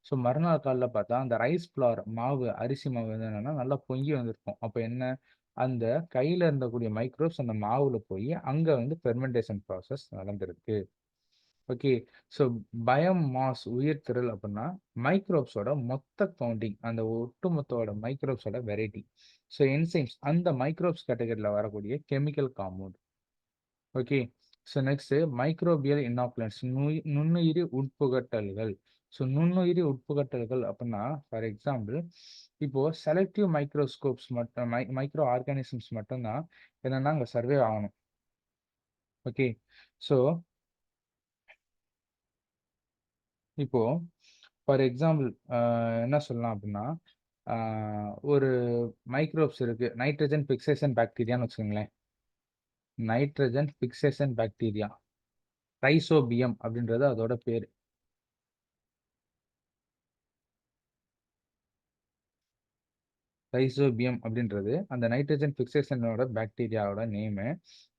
ஸோ மறுநாள் காலைல பார்த்தா, அந்த ரைஸ் ஃப்ளார் மாவு, அரிசி மாவு வந்து என்னன்னா, நல்லா பொங்கி வந்திருக்கும். அப்ப என்ன? அந்த கையில இருந்தக்கூடிய மைக்ரோப்ஸ் அந்த மாவுல போயி, அங்க வந்து ஃபெர்மென்டேஷன் ப்ராசஸ் நடந்திருக்கு. ஓகே. ஸோ பயோமாஸ் உயிர்த்திரள் அப்டின்னா, மைக்ரோப்ஸோட மொத்த கவுண்டிங். அந்த ஒட்டுமொத்தோட மைக்ரோப்ஸோட வெரைட்டி. ஸோ என்சைம்ஸ் அந்த மைக்ரோப்ஸ் கேட்டகரில வரக்கூடிய chemical compound. Okay. So next microbial inoculants நுண்ணுயிரி உட்புகட்டல்கள். ஸோ நுண்ணுயிரி உட்புகட்டல்கள் அப்படின்னா, ஃபார் எக்ஸாம்பிள், இப்போ செலக்டிவ் மைக்ரோஸ்கோப்ஸ் மட்டும் மைக்ரோ ஆர்கானிசம்ஸ் மட்டும் தான் என்னன்னா அங்க சர்வே ஆகணும். ஓகே. ஸோ இப்போ ஃபார் எக்ஸாம்பிள் என்ன சொல்லலாம் அப்படின்னா, ஒரு மைக்ரோப்ஸ் இருக்கு. நைட்ரஜன் பிக்சேஷன் பாக்டீரியான்னு வச்சுக்கோங்களேன். Nitrogen fixation bacteria. ரைசோபியம் அப்படின்றது அதோட பேரு. ரைசோபியம் அப்படின்றது அந்த நைட்ரஜன் பிக்சேஷனோட பாக்டீரியாவோட நேமு.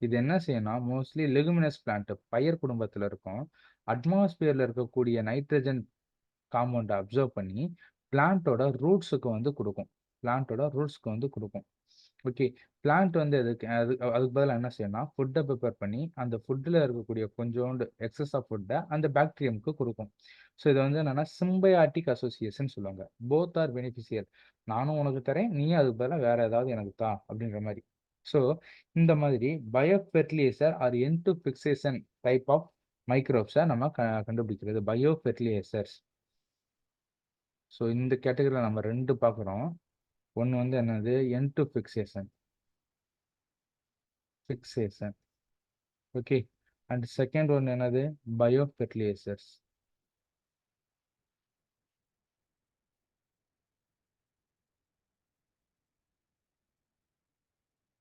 இது என்ன செய்யும்னா மோஸ்ட்லி லெகுமினஸ் பிளான்ட் பயிர் குடும்பத்துல இருக்கும். அட்மாஸ்பியர்ல இருக்கக்கூடிய நைட்ரஜன் காம்பவுண்ட அப்சர்வ் பண்ணி பிளான்ட்டோட ரூட்ஸுக்கு வந்து குடுக்கும். பிளான்ட்டோட ரூட்ஸ்க்கு வந்து குடுக்கும். ஓகே. பிளான்ட் வந்து அதுக்கு பதிலா என்ன செய்யும்னா, ஃபுட்ட ப்ரிப்பேர் பண்ணி, அந்த ஃபுட்ல இருக்கக்கூடிய கொஞ்சோண்டு எக்ஸஸ் ஆஃப் ஃபுட்ட அந்த பாக்டீரியம்க்கு குடுக்கும். ஸோ இத வந்து என்னன்னா, சிம்பயாட்டிக் அசோசியேஷன் சொல்லுவாங்க. Both are beneficial. நானும் உனக்கு தரேன், நீயும் அதுக்கு பதிலா வேற ஏதாவது எனக்கு தா அப்படின்ற மாரி. ஸோ இந்த மாதிரி biofertiliser or N two fixation type of மைக்ரோப்ஸ நம்ம கண்டுபிடிக்கிறது. Bio fertilisers. ஸோ இந்த கேட்டகரில நம்ம 2 பார்க்குறோம். ஒண்ணு வந்து என்னது? N two fixation. Okay. And second one என்னது? Biofertilisers.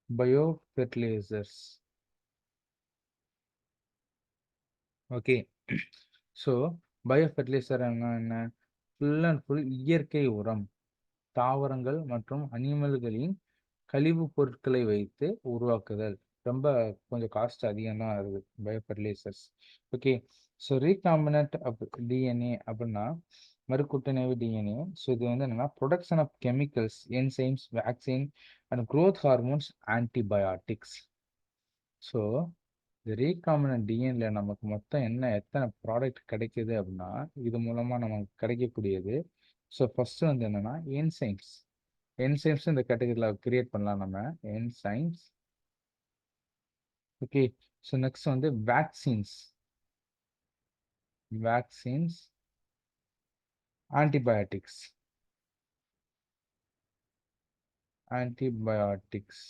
Bio fertilisers. Okay. So biofertiliser என்ன? ஃபுல் அண்ட் ஃபுல் இயற்கை உரம். தாவரங்கள் மற்றும் அனிமல்களின் கழிவுப் பொருட்களை வைத்து உருவாக்குதல். ரொம்ப கொஞ்சம் காஸ்ட் அதிகம் தான் வருது bio fertilisers. Okay. So recombinant DNA அப்படின்னா மறுகூட்டமைவு டிஎன்ஏ. ஸோ இது வந்து என்னன்னா production of chemicals, enzymes, vaccine and growth hormones, antibiotics. So இந்த ரீகாம்பினன்ட் டிஎன்ஏல நமக்கு மொத்தம் எத்தனை ப்ராடக்ட் கிடைக்குது அப்படின்னா, இது மூலமா நமக்கு கிடைக்கக்கூடியது. ஸோ ஃபர்ஸ்ட் வந்து என்னன்னா என்சைம்ஸ். என்சைம்ஸ் இந்த கேட்டகரியில் கிரியேட் பண்ணலாம் நம்ம. என்சைம்ஸ். ஓகே. ஸோ நெக்ஸ்ட் வந்து vaccines. Vaccines. Antibiotics. Antibiotics.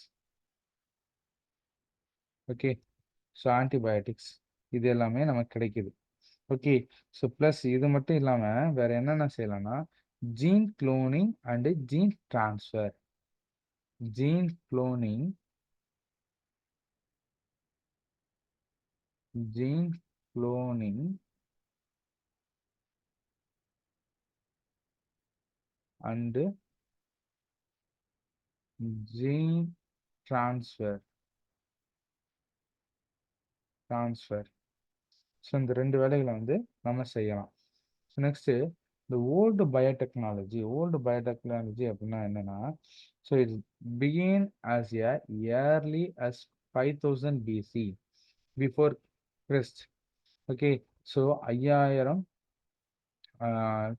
Okay. So antibiotics இது எல்லாமே நமக்கு கிடைக்குது. ஓகே. ஸோ ப்ளஸ் இது மட்டும் இல்லாமல் வேற என்னென்ன செய்யலாம்னா gene cloning and gene transfer. Gene cloning, gene cloning and gene transfer. So இந்த 2 வேலைகளை வந்து நம்ம செய்யலாம். ஸோ நெக்ஸ்ட்டு இந்த ஓல்டு பயோடெக்னாலஜி அப்படின்னா என்னன்னா, so it's begin as a early as 5000 BC before Christ. Okay. So 5000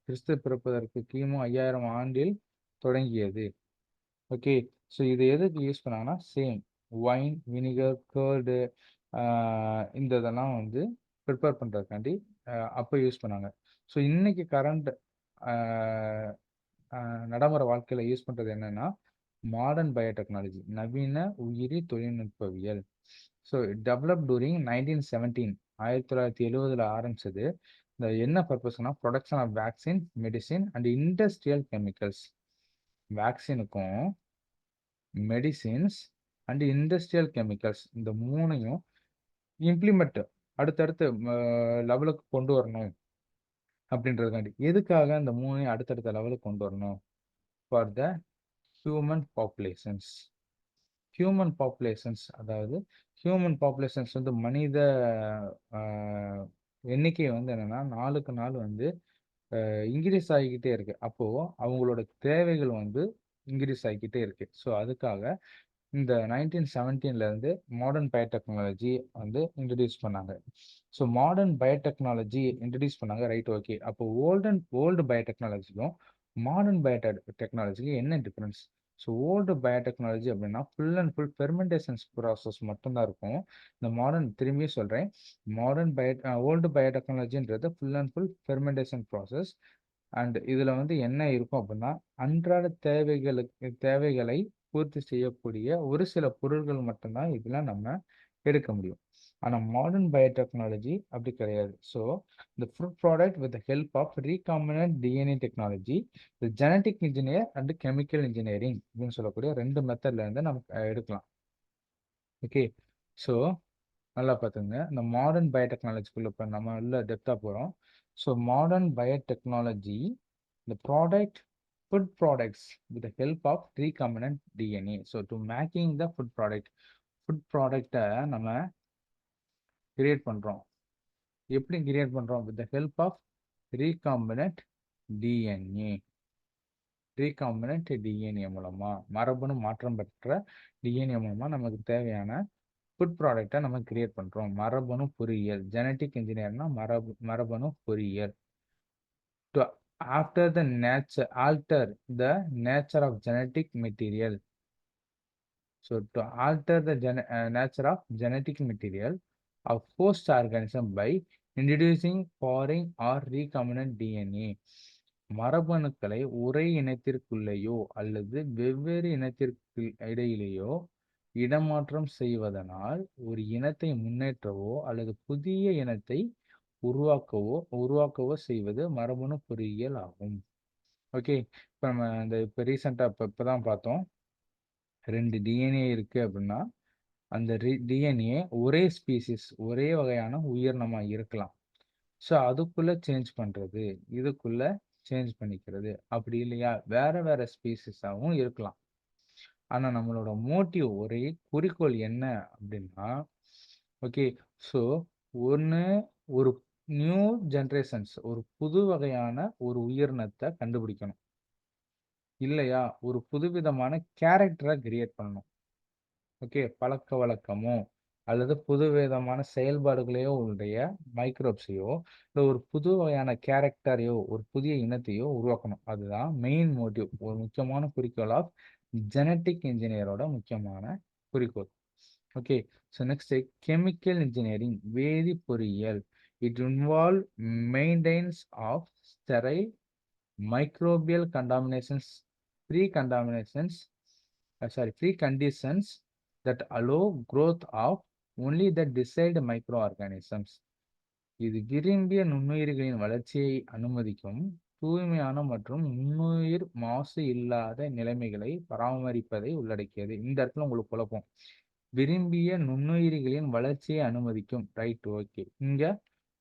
கிறிஸ்து பிறப்பதற்கு கிமு 5000 ஆண்டில் தொடங்கியது. ஓகே. ஸோ இது எதுக்கு யூஸ் பண்ணாங்கன்னா சேம் ஒயின், வினிகர், கர்டு இந்த இதெல்லாம் வந்து ப்ரிப்பேர் பண்ணுறதுக்காண்டி அப்போ யூஸ் பண்ணாங்க. ஸோ இன்னைக்கு கரண்ட் நடைமுறை வாழ்க்கையில் யூஸ் பண்ணுறது என்னன்னா மாடர்ன் பயோடெக்னாலஜி, நவீன உயிரி தொழில்நுட்பவியல். ஸோ டெவலப் டூரிங் 1917, 1970 ஆரம்பிச்சது. இந்த என்ன பர்பஸ்னா production of vaccine, medicine and industrial chemicals. வேக்சினுக்கும் மெடிசின்ஸ் அண்ட் இண்டஸ்ட்ரியல் கெமிக்கல்ஸ் இந்த மூணையும் இம்ப்ளிமெண்ட் அடுத்தடுத்து லெவலுக்கு கொண்டு வரணும் அப்படின்றதுக்காண்டி. எதுக்காக அந்த மூணையும் அடுத்தடுத்த லெவலுக்கு கொண்டு வரணும்? For the human populations. Human populations அதாவது ஹியூமன் பாப்புலேஷன்ஸ் வந்து மனித எண்ணிக்கை வந்து என்னன்னா நாளுக்கு நாள் வந்து இன்க்ரீஸ் ஆகிக்கிட்டே இருக்கு. அப்போ அவங்களோட தேவைகள் வந்து இன்க்ரீஸ் ஆகிக்கிட்டே இருக்கு. ஸோ அதுக்காக இந்த 1917 இருந்து மாடர்ன் பயோடெக்னாலஜி வந்து இன்ட்ரடியூஸ் பண்ணாங்க. ஸோ மாடர்ன் பயோடெக்னாலஜி இன்ட்ரடியூஸ் பண்ணாங்க, ரைட், ஓகே. அப்போ ஓல்டு பயோடெக்னாலஜிக்கும் மாடர்ன் பயோடெக்னாலஜிக்கும் என்ன டிஃபரன்ஸ்? ஸோ ஓல்டு பயோடெக்னாலஜி அப்படின்னா full and full fermentations process மட்டும்தான் இருக்கும். இந்த மாடர்ன் திரும்பியும் சொல்கிறேன், ஓல்டு பயோடெக்னாலஜின்றது full and full fermentation process. And இதில் வந்து என்ன இருக்கும் அப்படின்னா அன்றாட தேவைகளை பூர்த்தி செய்யக்கூடிய ஒரு சில பொருட்கள் மட்டும்தான் இதில் நம்ம எடுக்க முடியும். ஆனால் மாடர்ன் பயோடெக்னாலஜி அப்படி கிடையாது. ஸோ இந்த food product with help of recombinant DNA technology, இந்த genetic engineer and chemical engineering அப்படின்னு சொல்லக்கூடிய 2 மெத்தட்ல இருந்து நமக்கு எடுக்கலாம். ஓகே, ஸோ நல்லா பார்த்துங்க. இந்த மாடர்ன் பயோடெக்னாலஜிக்குள்ள இப்போ நம்ம உள்ள டெப்த்தாக போகிறோம். So modern biotechnology, the product food products with the help of recombinant DNA. So to making the food product நம்ம கிரியேட் பண்றோம். எப்படி கிரியேட் பண்றோம்? with the help of recombinant DNA. recombinant DNA மூலமா, மரபணு மாற்றம் பெற்ற DNA மூலமா நமக்கு தேவையான ஃபுட் ப்ராடக்டை நம்ம கிரியேட் பண்றோம். மரபணு பொறியியல், ஜெனட்டிக் இன்ஜினியர்னா மரபணு பொறியியல். To alter the nature of genetic material. So to alter the nature of genetic material of host organism by introducing foreign or recombinant DNA. மரபணுக்களை ஒரே இனத்திற்குள்ளேயோ அல்லது வெவ்வேறு இனத்திற்கு இடையிலேயோ இடமாற்றம் செய்வதனால் ஒரு இனத்தை முன்னேற்றவோ அல்லது புதிய இனத்தை உருவாக்கவோ செய்வது மரபணு பொறியியல் ஆகும். ஓகே, இப்போ நம்ம இப்போ ரீசெண்டாக இப்போதான் பார்த்தோம், 2 டிஎன்ஏ இருக்கு அப்படின்னா அந்த டிஎன்ஏ ஒரே ஸ்பீசிஸ், ஒரே வகையான உயிரினமாக இருக்கலாம். ஸோ அதுக்குள்ள சேஞ்ச் பண்ணுறது, இதுக்குள்ள சேஞ்ச் பண்ணிக்கிறது, அப்படி இல்லையா வேற வேற ஸ்பீசிஸாகவும் இருக்கலாம். ஆனால் நம்மளோட மோட்டிவ், ஒரே குறிக்கோள் என்ன அப்படின்னா, ஓகே, ஸோ ஒரு நியூ ஜென்ரேஷன்ஸ், ஒரு புது வகையான ஒரு உயிரினத்தை கண்டுபிடிக்கணும், இல்லையா ஒரு புதுவிதமான கேரக்டரை கிரியேட் பண்ணணும். ஓகே, பழக்க வழக்கமோ அல்லது புது விதமான செயல்பாடுகளையோ உடைய மைக்ரோப்ஸையோ இல்லை ஒரு புது வகையான கேரக்டரையோ ஒரு புதிய இனத்தையோ உருவாக்கணும். அதுதான் மெயின் மோட்டிவ், ஒரு முக்கியமான குறிக்கோள் ஆஃப் ஜெனட்டிக் இன்ஜினியரோட முக்கியமான குறிக்கோள். Okay, so next chemical engineering, வேதி பொறியியல். It involve maintenance of sterile microbial contaminations, preconditions that allow growth of only the desired microorganisms. இது விரும்பிய நுண்ணுயிர்களின் வளர்ச்சியை அனுமதிக்கும் தூய்மையான மற்றும் நுண்ணுயிர் மாசு இல்லாத நிலைமைகளை பராமரிப்பதை உள்ளடக்கியது. இந்த இடத்துல உங்களுக்கு குழப்பம், விரும்பிய நுண்ணுயிரிகளின் வளர்ச்சியை அனுமதிக்கும், ரைட், ஓகே. இங்க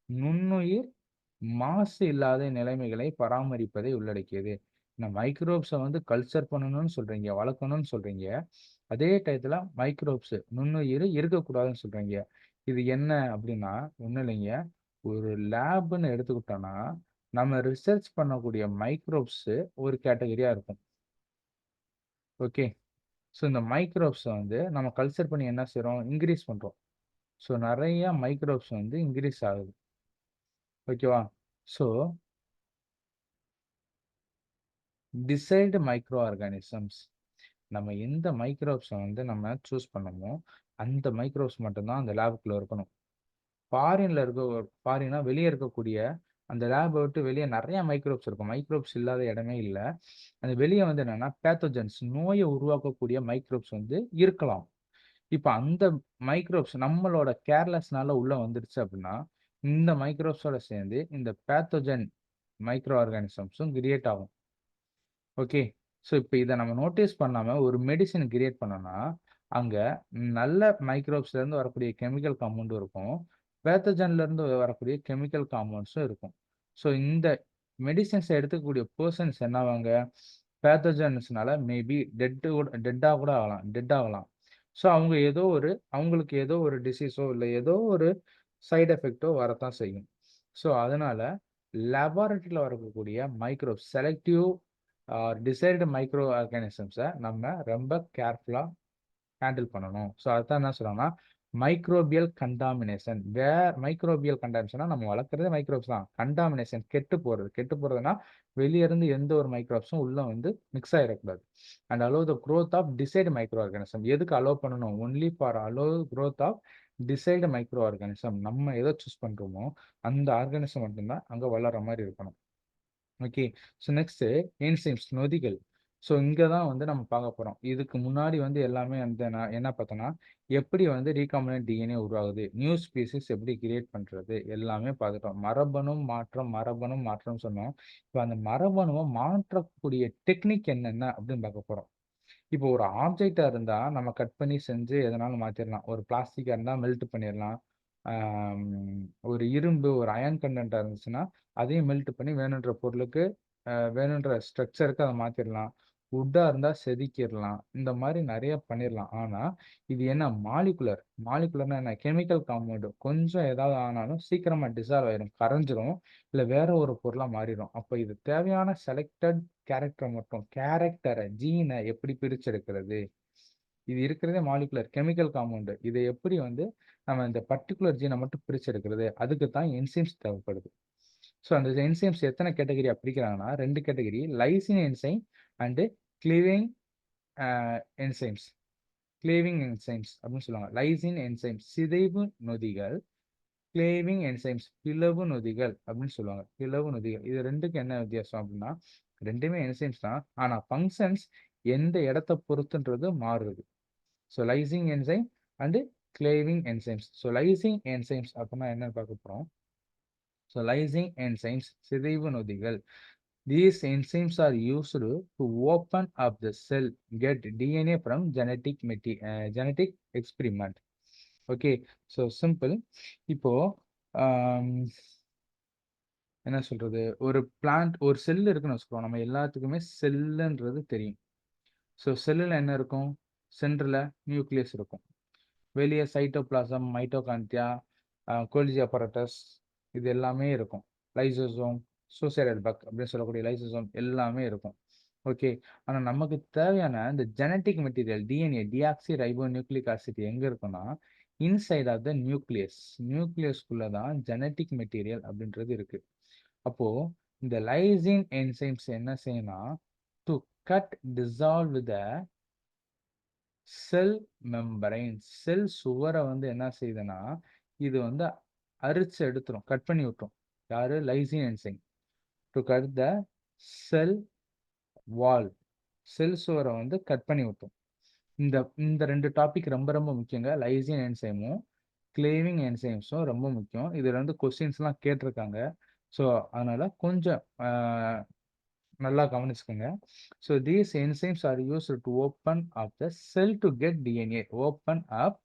நுண்ணுயிர் மாசு இல்லாத நிலைமைகளை பராமரிப்பதை உள்ளடக்கியது. இந்த மைக்ரோப்ஸை வந்து கல்ச்சர் பண்ணணும்னு சொல்றீங்க, வளர்க்கணும்னு சொல்றீங்க, அதே டயத்துல மைக்ரோப்ஸ் நுண்ணுயிர் இருக்கக்கூடாதுன்னு சொல்றீங்க. இது என்ன அப்படின்னா ஒன்றும் இல்லைங்க, ஒரு லேப்னு எடுத்துக்கிட்டோம்னா நம்ம ரிசர்ச் பண்ணக்கூடிய மைக்ரோப்ஸ் ஒரு கேட்டகரியா இருக்கும். ஓகே, ஸோ இந்த மைக்ரோப்ஸை வந்து நம்ம கல்ச்சர் பண்ணி என்ன செய்யறோம்? இன்க்ரீஸ் பண்றோம். ஸோ நிறைய மைக்ரோப்ஸ் வந்து இன்க்ரீஸ் ஆகுது. ஓகேவா? ஸோ டிசைடு மைக்ரோ ஆர்கானிசம்ஸ், நம்ம எந்த மைக்ரோப்ஸை வந்து நம்ம சூஸ் பண்ணமோ அந்த மைக்ரோப்ஸ் மட்டும்தான் அந்த லேபுக்குள்ள இருக்கணும். ஃபாரினா வெளியே இருக்கக்கூடிய அந்த லேபை விட்டு வெளியே நிறைய மைக்ரோப்ஸ் இருக்கும். மைக்ரோப்ஸ் இல்லாத இடமே இல்லை. அந்த வெளியே வந்து என்னன்னா பேத்தோஜன்ஸ், நோயை உருவாக்கக்கூடிய மைக்ரோப்ஸ் வந்து இருக்கலாம். இப்போ அந்த மைக்ரோப்ஸ் நம்மளோட கேர்லெஸ்னால உள்ள வந்துருச்சு அப்படின்னா இந்த மைக்ரோப்ஸோட சேர்ந்து இந்த பேத்தோஜன் மைக்ரோ ஆர்கானிசம்ஸும் கிரியேட் ஆகும். ஓகே, ஸோ இப்போ இதை நம்ம நோட்டீஸ் பண்ணாம ஒரு மெடிசின் கிரியேட் பண்ணோம்னா அங்க நல்ல மைக்ரோப்ஸ்ல இருந்து வரக்கூடிய கெமிக்கல் காம்பவுண்டும் இருக்கும், பேத்தஜன்ல இருந்து வரக்கூடிய கெமிக்கல் காம்பவுண்ட்ஸும் இருக்கும். ஸோ இந்த மெடிசின்ஸ் எடுத்துக்கக்கூடிய பர்சன்ஸ் என்னவாங்க, பேத்தஜன்ஸ்னால மேபி டெட்டாக கூட ஆகலாம், டெட் ஆகலாம். ஸோ அவங்க அவங்களுக்கு ஏதோ ஒரு டிசீஸோ இல்லை ஏதோ ஒரு சைடு எஃபெக்டோ வரத்தான் செய்யும். ஸோ அதனால லேபார்டரியில் வரக்கூடிய மைக்ரோப் செலக்டிவ் டிசைர்டு மைக்ரோ ஆர்கானிசம்ஸை நம்ம ரொம்ப கேர்ஃபுல்லாக ஹேண்டில் பண்ணணும். ஸோ அதுதான் என்ன சொல்றாங்கன்னா மைக்ரோபியல் கண்டாமினேஷன். மைக்ரோபியல் கண்டாமினேஷனா நம்ம வளர்க்குறதே மைக்ரோப்ஸ் தான். கண்டாமினேஷன் கெட்டு போறதுன்னா வெளியே இருந்து எந்த ஒரு மைக்ரோப்ஸும் உள்ள வந்து மிக்ஸ் ஆகிடக்கூடாது. And allow the growth of desired microorganism. எதுக்கு அலோவ் பண்ணணும்? Only for allow growth of desired microorganism. நம்ம எதை சூஸ் பண்றோமோ அந்த ஆர்கானிசம் மட்டும்தான் அங்க வளர்ற மாதிரி இருக்கணும். ஓகே. ஸோ நெக்ஸ்ட் என்சைம்ஸ், நொதிகள். ஸோ இங்கே தான் வந்து நம்ம பார்க்க போகிறோம். இதுக்கு முன்னாடி வந்து எல்லாமே வந்து நான் என்ன பார்த்தோன்னா எப்படி வந்து ரீகாம்பினன்ட் டிஎன்ஏ உருவாகுது, நியூ ஸ்பீசிஸ் எப்படி கிரியேட் பண்ணுறது எல்லாமே பார்த்துட்டோம். மரபணு மாற்றம் சொன்னோம். இப்போ அந்த மரபணுவை மாற்றக்கூடிய டெக்னிக் என்னென்ன அப்படின்னு பார்க்க போகிறோம். இப்போ ஒரு ஆப்ஜெக்டா இருந்தா நம்ம கட் பண்ணி செஞ்சு எதனாலும் மாத்திரலாம். ஒரு பிளாஸ்டிக்கா இருந்தா மெல்ட் பண்ணிடலாம். ஒரு இரும்பு, ஒரு அயன் கண்டென்ட்டா இருந்துச்சுன்னா அதையும் மெல்ட் பண்ணி வேணுன்ற பொருளுக்கு வேணுன்ற ஸ்ட்ரக்சருக்கு அதை மாத்திரலாம். வுட்டா இருந்தா செதுக்கிடலாம். இந்த மாதிரி நிறைய பண்ணிடலாம். ஆனா இது என்ன, மாலிகுலர்னா என்ன, கெமிக்கல் காம்பவுண்டு. கொஞ்சம் ஏதாவது ஆனாலும் சீக்கிரமா டிசால்வ் ஆயிடும், கரைஞ்சிரும், இல்லை வேற ஒரு பொருளா மாறிடும். அப்போ இது தேவையான செலக்டட் கேரக்டரை ஜீனை எப்படி பிரிச்செடுக்கிறது? இது இருக்கிறதே மாலிகுலர் கெமிக்கல் காம்பவுண்டு. இதை எப்படி வந்து நம்ம இந்த பர்டிகுலர் ஜீனை மட்டும் பிரிச்செடுக்கிறது? அதுக்கு தான் என்சைம்ஸ் தேவைப்படுது. ஸோ அந்த என்சைம்ஸ் எத்தனை கேட்டகரியா பிரிக்கிறாங்கன்னா 2 category, lysin enzyme and cleaving enzymes. Cleaving enzymes அப்படின்னு சொல்லுவாங்க. லைசின் என்சைம்ஸ் சிதைவு நொதிகள், கிளேவிங் என்சைம்ஸ் பிளவு நொதிகள் அப்படின்னு சொல்லுவாங்க. பிளவு நொதிகள், இது ரெண்டுக்கும் என்ன வித்தியாசம் அப்படின்னா ரெண்டுமே என்சைம்ஸ் தான், ஆனா ஃபங்க்ஷன்ஸ் எந்த இடத்தை பொறுத்துன்றது மாறுது. So lysing enzyme and cleaving enzymes. So lysing enzymes அப்படின்னா என்னன்னு பார்க்க போறோம். ஸோ லைசிங் என்சைம்ஸ் சிதைவு நொதிகள். These enzymes are used to open up the cell, get DNA from genetic experiment. Okay, so simple. இப்போ என்ன சொல்றது, ஒரு பிளான்ட், ஒரு செல் இருக்குன்னு வச்சுக்கோம். நம்ம எல்லாத்துக்குமே செல்லுன்றது தெரியும். ஸோ செல்லில் என்ன இருக்கும்? சென்டரில் நியூக்ளியஸ் இருக்கும், வெளியே சைட்டோபிளாசம், மைட்டோகாண்ட்ரியா, கோல்ஜி அப்பரட்டஸ், இது எல்லாமே இருக்கும். லைசோசோம், சூசைடல் பக் அப்படின்னு சொல்லக்கூடிய லைசோசோம் எல்லாமே இருக்கும். ஓகே. ஆனால் நமக்கு தேவையான இந்த genetic material DNA, deoxy ribo nucleic acid எங்கே இருக்குன்னா இன்சைட் ஆஃப் த நியூக்ளியஸ்குள்ள தான் ஜெனட்டிக் மெட்டீரியல் அப்படின்றது இருக்கு. அப்போ இந்த லைசின் என்சைம்ஸ் என்ன செய்யணும், to cut dissolve the cell membrane, cell சுவரை வந்து என்ன செய்யுதுன்னா இது வந்து அரிச்சு எடுத்துரும், கட் பண்ணி விட்டுரும். யாரு? Lysin enzyme. To cut the cell wall, cell சுவரை வந்து கட் பண்ணி விட்டுரும். இந்த இந்த 2 டாபிக் ரொம்ப ரொம்ப முக்கியங்க. லைசின் என்சைமும் கிளேவிங் என்சைம்ஸும் ரொம்ப முக்கியம். இதுல வந்து கொஸ்டின்ஸ்லாம் கேட்டிருக்காங்க. ஸோ அதனால கொஞ்சம் நல்லா கவனிச்சுக்கோங்க. So these enzymes are used to open up the sell to get DNA. Open up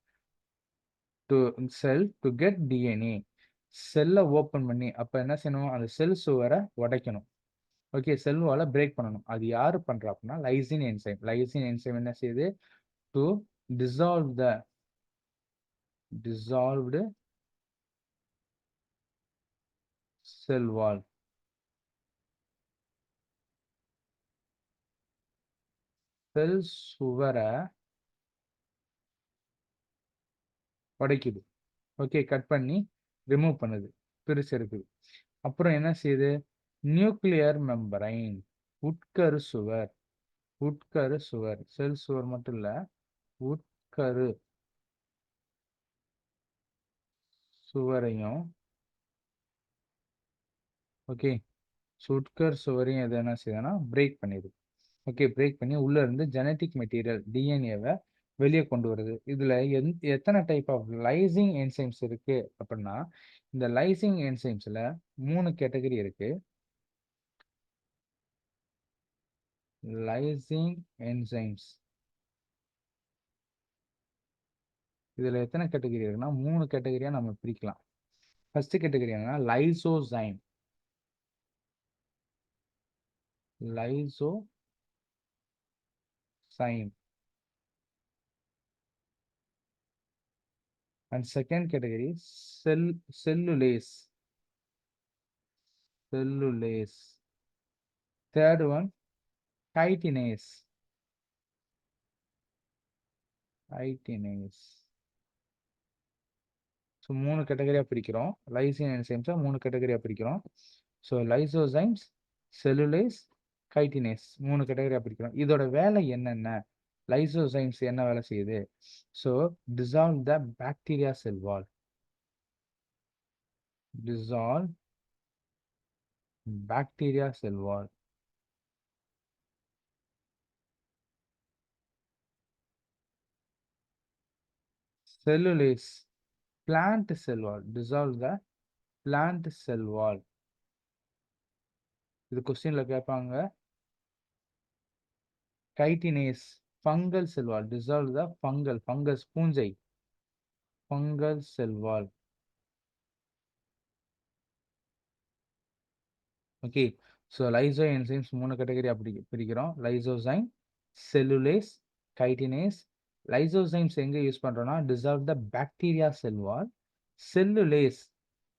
to sell to get DNA. செல்லை ஓப்பன் பண்ணி அப்போ என்ன செய்யணும், அந்த செல் சுவரை உடைக்கணும். ஓகே, செல் வாலை பிரேக் பண்ணணும். அது யாரு பண்றா அப்படின்னா லைசின் என்சைம். லைசின் என்சைம் என்ன செய்யுது, to dissolve the dissolved cell wall. செல் சுவரை உடைக்குது. ஓகே, கட் பண்ணி ரிமூவ் பண்ணுது, பிரிச்செடுக்குது. அப்புறம் என்ன செய்யுது, நியூக்ளியர் மெம்பரைன், உட்கரு சுவர். உட்கரு சுவர், செல் சுவர் மட்டும் இல்ல, உட்கரு சுவரையும், ஓகே, உட்கரு சுவரையும் எது என்ன செய்யுதுன்னா பிரேக் பண்ணிடுது. ஓகே, பிரேக் பண்ணி உள்ள இருந்து ஜெனட்டிக் மெட்டீரியல் டிஎன்ஏவை வெளியே கொண்டு வருது. இதுல எத்தனை டைப் ஆஃப் லைசிங் என்சைம்ஸ் இருக்கு அப்படின்னா இந்த லைசிங் என்சைம்ஸ்ல 3 கேட்டகரி இருக்கு. லைசிங் என்சைம்ஸ். இதுல எத்தனை கேட்டகரி இருக்குன்னா 3 கேட்டகரியா நம்ம பிரிக்கலாம். ஃபர்ஸ்ட் கேட்டகரி என்னன்னா lysozyme. Lysozyme. And second category cellulase. Cellulase. Third one கைட்டினேஸ். கைட்டினேஸ். So 3 கேட்டகரியா பிரிக்கிறோம். லைசின் என்சைம்ஸை 3 கேட்டகரியா பிரிக்கிறோம். ஸோ லைசோசைம்ஸ், செல்லுலேஸ், கைட்டினேஸ் 3 கேட்டகரியா பிரிக்கிறோம். இதோட வேலை என்னென்ன? லைசோசைம்ஸ் என்ன வேலை செய்யுது? So dissolve the bacteria cell wall. Dissolve bacteria cell wall. Cellulase, plant cell wall. Dissolve the plant cell wall. இது கொஸ்டின்ல கேட்பாங்க. கைட்டினேஸ், fungal cell wall. Dissolve the fungus பூஞ்சை. fungal cell wall. Okay. So lyso enzymes 3 category அப்படி பிரிக்கிறோம். Lysozyme, cellulase, chitinase. Lysozymes எங்க use பண்றோம்னா dissolve the bacteria cell wall. Cellulase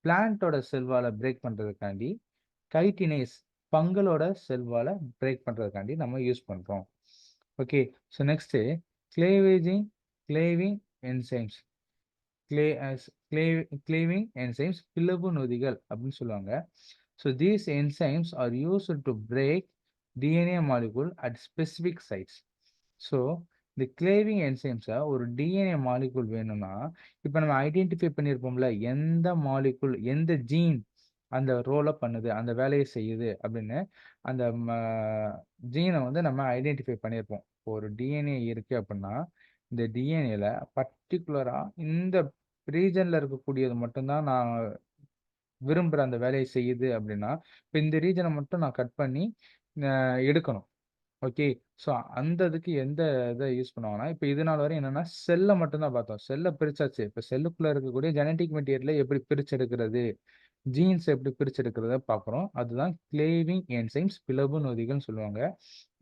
பிளான்ட்டோட cell வாலை பிரேக் பண்றதுக்காண்டி. கைட்டினேஸ் பங்கலோட செல் வாலை பிரேக் பண்றதுக்காண்டி நம்ம யூஸ் பண்றோம். Okay. So next cleaving enzymes. Cleaving enzymes பிளவு நொதிகள் அப்படின்னு சொல்லுவாங்க. So these enzymes are used to break DNA molecule at specific sites. So இந்த கிளேவிங் என்சைம்ஸை ஒரு டிஎன்ஏ மாலிகுல் வேணும்னா இப்போ நம்ம ஐடென்டிஃபை பண்ணியிருப்போம்ல எந்த மாலிகுல் எந்த ஜீன் அந்த ரோலை பண்ணுது அந்த வேலையை செய்யுது அப்படின்னு அந்த ஜீனை வந்து நம்ம ஐடென்டிஃபை பண்ணியிருப்போம். ஒரு டிஎன்ஏ இருக்கு அப்படின்னா இந்த டிஎன்ஏல பர்டிகுலரா இந்த ரீஜன்ல இருக்கக்கூடியது மட்டும்தான் நான் விரும்புகிற அந்த வேலையை செய்யுது அப்படின்னா இப்போ இந்த ரீஜனை மட்டும் நான் கட் பண்ணி எடுக்கணும். ஓகே. ஸோ அந்த இதுக்கு எந்த இதை யூஸ் பண்ணுவாங்கன்னா இப்போ இது நாள் வரை என்னன்னா செல்லை மட்டும்தான் பார்த்தோம். செல்லை பிரிச்சாச்சு. இப்போ செல்லுக்குள்ள இருக்கக்கூடிய ஜெனட்டிக் மெட்டீரியலை எப்படி பிரிச்செடுக்கிறது, ஜீன்ஸ் எப்படி பிரிச்செடுக்கிறத பார்க்குறோம். அதுதான் கிளேவிங் என்சைம்ஸ் பிளவு நொதிகள்னு சொல்லுவாங்க.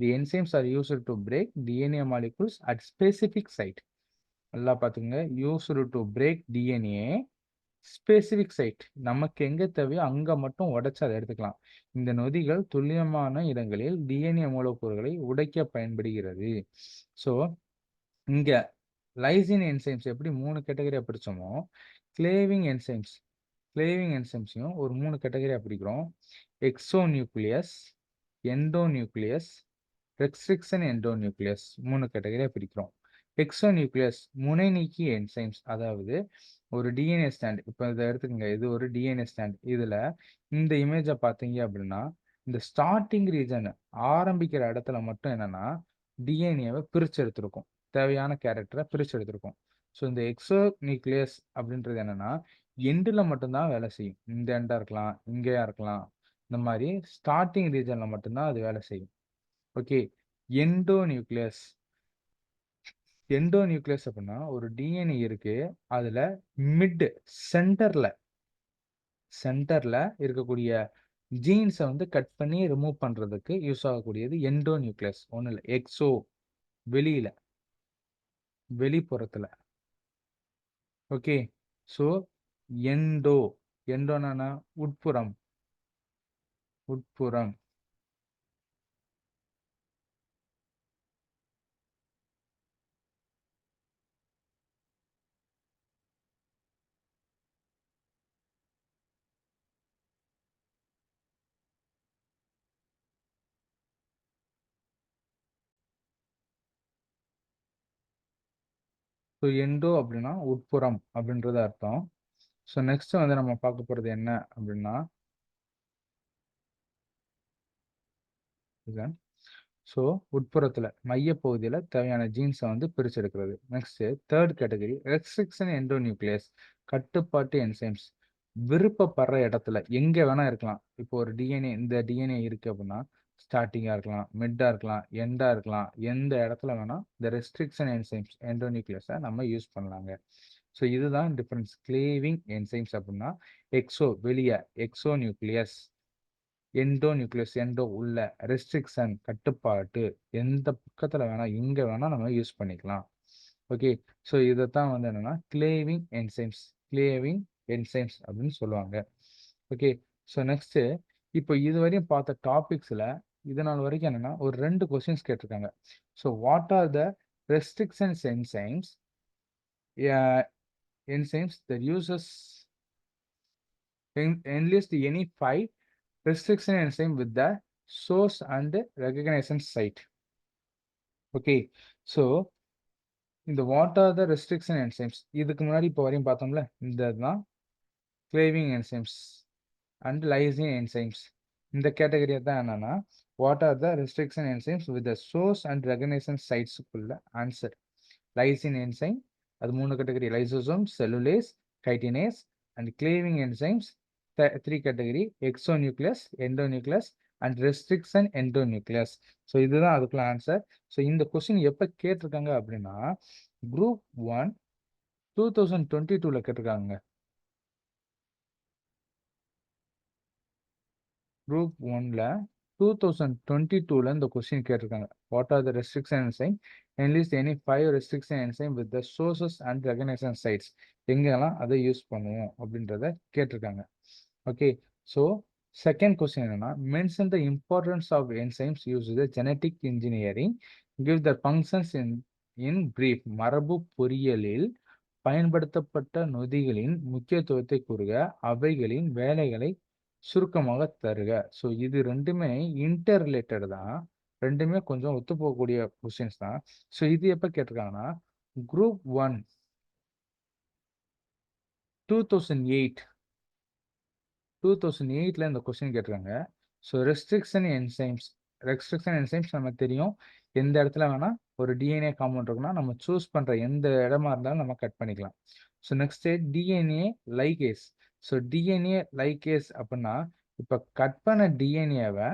The enzymes are used to break DNA molecules at specific site. நல்லா பார்த்துங்க. Used to break DNA specific site. நமக்கு எங்க தேவையோ அங்க மட்டும் உடைச்சு அதை எடுத்துக்கலாம். இந்த நொதிகள் துல்லியமான இடங்களில் டிஎன்ஏ மூலக்கூறுகளை உடைக்க பயன்படுகிறது. ஸோ இங்க லைசின் என்சைம்ஸ் எப்படி 3 கேட்டகரியா பிரிச்சோமோ கிளேவிங் என்சைம்ஸையும் ஒரு 3 கேட்டகரியா பிரிக்கிறோம். Exo nucleus, endo nucleus, restriction endo nucleus 3 கேட்டகரியா பிரிக்கிறோம். எக்ஸோ நியூக்ளியஸ் முனை நீக்கி என்சைம்ஸ். அதாவது ஒரு டிஎன்ஏ ஸ்டாண்ட். இப்போ இதை எடுத்துக்கங்க. இது ஒரு டிஎன்ஏ ஸ்டாண்ட். இதுல இந்த இமேஜை பார்த்தீங்க அப்படின்னா இந்த ஸ்டார்டிங் ரீஜன் ஆரம்பிக்கிற இடத்துல மட்டும் என்னன்னா டிஎன்ஏவை பிரிச்சு எடுத்திருக்கும். தேவையான கேரக்டரை பிரிச்சு எடுத்திருக்கும். ஸோ இந்த எக்ஸோ நியூக்ளியஸ் அப்படின்றது என்னன்னா எண்டில் மட்டும்தான் வேலை செய்யும். இந்த எண்டா இருக்கலாம், இங்கேயா இருக்கலாம். இந்த மாதிரி ஸ்டார்டிங் ரீஜன்ல மட்டும்தான் அது வேலை செய்யும். Okay. Endo nucleus. Endo nucleus அப்படின்னா ஒரு டிஎன்ஏ இருக்கு. அதுல மிட் சென்டர்ல இருக்கக்கூடிய ஜீன்ஸை வந்து கட் பண்ணி ரிமூவ் பண்றதுக்கு யூஸ் ஆகக்கூடியது எண்டோ நியூக்ளியஸ். ஒன்றும் இல்லை. எக்ஸோ வெளியில, வெளிப்புறத்துல. ஓகே. ஸோ எண்டோனா உட்புறம். ஸோ எண்டோ அப்படின்னா உட்புறம் அப்படின்றது அர்த்தம். ஸோ நெக்ஸ்ட் வந்து நம்ம பார்க்க போறது என்ன அப்படின்னா ஸோ உட்புறத்துல மையப்பகுதியில தேவையான ஜீன்ஸை வந்து பிரிச்செடுக்கிறது. Next third category restriction endonuclease. கட்டுப்பாட்டு என்சைம்ஸ். விருப்பப்படுற இடத்துல எங்க வேணா இருக்கலாம். இப்போ ஒரு டிஎன்ஏ இந்த டிஎன்ஏ இருக்கு அப்படின்னா ஸ்டார்டிங்காக இருக்கலாம், மிட்டாக இருக்கலாம், எண்டாக இருக்கலாம், எந்த இடத்துல வேணால் இந்த ரெஸ்ட்ரிக்ஷன் என்சைம்ஸ் எண்டோநியூக்ளியஸை நம்ம யூஸ் பண்ணலாங்க. ஸோ இதுதான் டிஃப்ரென்ஸ். கிளேவிங் என்சைம்ஸ் அப்படின்னா எக்ஸோ வெளியே, Exo nucleus, endo nucleus endo உள்ள, ரெஸ்ட்ரிக்ஷன் கட்டுப்பாட்டு, எந்த பக்கத்தில் வேணால் எங்கே வேணால் நம்ம யூஸ் பண்ணிக்கலாம். ஓகே, ஸோ இதைத்தான் வந்து என்னென்னா கிளேவிங் என்சைம்ஸ், கிளேவிங் என்சைம்ஸ் அப்படின்னு சொல்லுவாங்க. ஓகே, ஸோ நெக்ஸ்ட்டு இப்போ இதுவரையும் பார்த்த டாபிக்ஸில் இதனால் வரைக்கும் என்னென்னா ஒரு 2 கொஸ்டின்ஸ் கேட்டிருக்காங்க. So what are the restrictions enzymes enzymes that uses enlist any 5 restriction enzyme with the source and recognition site. Okay, so இந்த what are the restriction enzymes இதுக்கு முன்னாடி இப்போ வரையும் பார்த்தோம்ல, இந்த தான் cleaving enzymes and lysine enzymes. இந்த கேட்டகரியை தான் என்னன்னா what are the restriction enzymes with the source and recognition sites குள்ள ஆன்சர். lysine enzyme அது 3 category, lysosome, cellulase, chitinase and cleaving enzymes 3 category, exonuclease, endonuclease and restriction endonuclease. So இதுதான் அதுக்குள்ள answer. So இந்த question எப்போ கேட்டிருக்காங்க அப்படின்னா group 1 2022 கேட்டிருக்காங்க. Group 1ல 2022 இந்த கொஸ்டின் கேட்டிருக்காங்க. What are the restriction enzyme enlist any 5 restriction enzyme with the sources and recognition sites. எங்கெல்லாம் அதை யூஸ் பண்ணுவோம் அப்படின்றத கேட்டிருக்காங்க. ஓகே, ஸோ செகண்ட் கொஸ்டின் என்னன்னா mention the importance of enzymes use the genetic engineering give the functions in brief. மரபு பொறியியலில் பயன்படுத்தப்பட்ட நொதிகளின் முக்கியத்துவத்தை கூறுக, அவைகளின் வேலைகளை சுருக்கமாக தருக. ஸோ இது ரெண்டுமே இன்டர் ரிலேட்டட் தான், ரெண்டுமே கொஞ்சம் ஒத்து போகக்கூடிய கொஸ்டின்ஸ் தான். ஸோ இது எப்போ கேட்டிருக்காங்கன்னா குரூப் 1 2008 இந்த கொஸ்டின் கேட்டிருக்காங்க. ஸோ ரெஸ்ட்ரிக்ஷன் என்சைம்ஸ் நம்ம தெரியும், எந்த இடத்துல வேணா ஒரு டிஎன்ஏ காம்பவுண்ட் இருக்குன்னா நம்ம சூஸ் பண்ற எந்த இடமா இருந்தாலும் நம்ம கட் பண்ணிக்கலாம். So next DNA ligase. So DNA ligase அப்படின்னா இப்போ கட் பண்ண டிஎன்ஏவை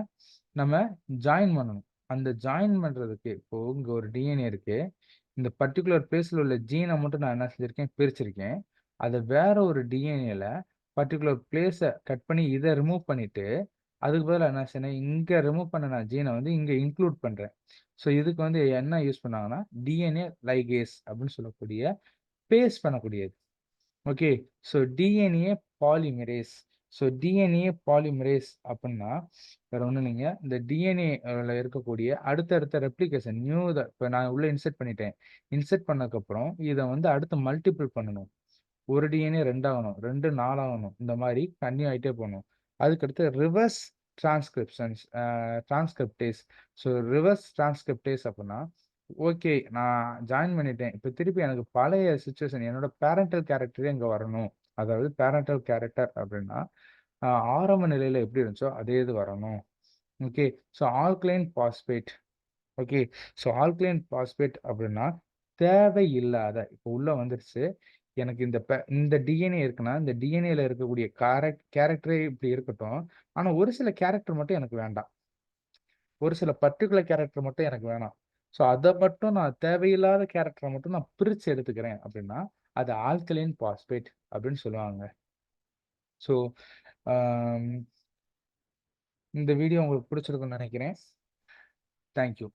நம்ம ஜாயின் பண்ணணும். அந்த ஜாயின் பண்றதுக்கு இப்போ இங்க ஒரு டிஎன்ஏ இருக்கு, இந்த பர்டிகுலர் பிளேஸ்ல உள்ள ஜீனை மட்டும் நான் என்ன செஞ்சிருக்கேன், பிரிச்சிருக்கேன். அதை வேற ஒரு டிஎன்ஏல பர்டிகுலர் பிளேஸை கட் பண்ணி இதை ரிமூவ் பண்ணிட்டு அதுக்கு பதிலாக என்ன செய்யணும், இங்கே ரிமூவ் பண்ண நான் ஜீனை வந்து இங்கே இன்க்ளூட் பண்ணுறேன். ஸோ இதுக்கு வந்து என்ன யூஸ் பண்ணாங்கன்னா டிஎன்ஏ லைகேஸ் அப்படின்னு சொல்லக்கூடிய பேஸ்ட் பண்ணக்கூடியது. Okay, so DNA polymerase. So DNA polymerase அப்படின்னா வேற ஒன்றும் இல்லைங்க, இந்த டிஎன்ஏல இருக்கக்கூடிய அடுத்தடுத்த ரெப்ளிகேஷன் நியூ இப்போ நான் உள்ள இன்செர்ட் பண்ணிட்டேன். இன்செர்ட் பண்ணதுக்கப்புறம் இதை வந்து அடுத்து மல்டிபிள் பண்ணணும். ஒரு டிஎன்ஏ 2 ஆகணும், 2 4 ஆகணும், இந்த மாதிரி கன்டினியூ ஆகிட்டே போகணும். அதுக்கடுத்து reverse transcriptase. So reverse transcriptase அப்படின்னா ஓகே நான் ஜாயின் பண்ணிட்டேன், இப்போ திருப்பி எனக்கு பழைய சுச்சுவேஷன் என்னோட பேரண்டல் கேரக்டரே இங்கே வரணும். அதாவது பேரண்டல் கேரக்டர் அப்படின்னா ஆரம்ப நிலையில் எப்படி இருந்துச்சோ அதே இது வரணும். Okay, so alkaline phosphate. Okay, so alkaline phosphate அப்படின்னா தேவையில்லாத, இப்போ உள்ள வந்துருச்சு எனக்கு இந்த டிஎன்ஏ இருக்குன்னா இந்த டிஎன்ஏல இருக்கக்கூடிய கேரக்டரே இப்படி இருக்கட்டும், ஆனால் ஒரு சில கேரக்டர் மட்டும் எனக்கு வேண்டாம், ஒரு சில பர்டிகுலர் கேரக்டர் மட்டும் எனக்கு வேணாம். ஸோ அதை மட்டும் நான் தேவையில்லாத கேரக்டரை மட்டும் நான் பிரித்து எடுத்துக்கிறேன் அப்படின்னா அது ஆல்கலைன் பாஸ்பேட் அப்படின்னு சொல்லுவாங்க. ஸோ இந்த வீடியோ உங்களுக்கு பிடிச்சிருக்குன்னு நினைக்கிறேன். தேங்க்யூ.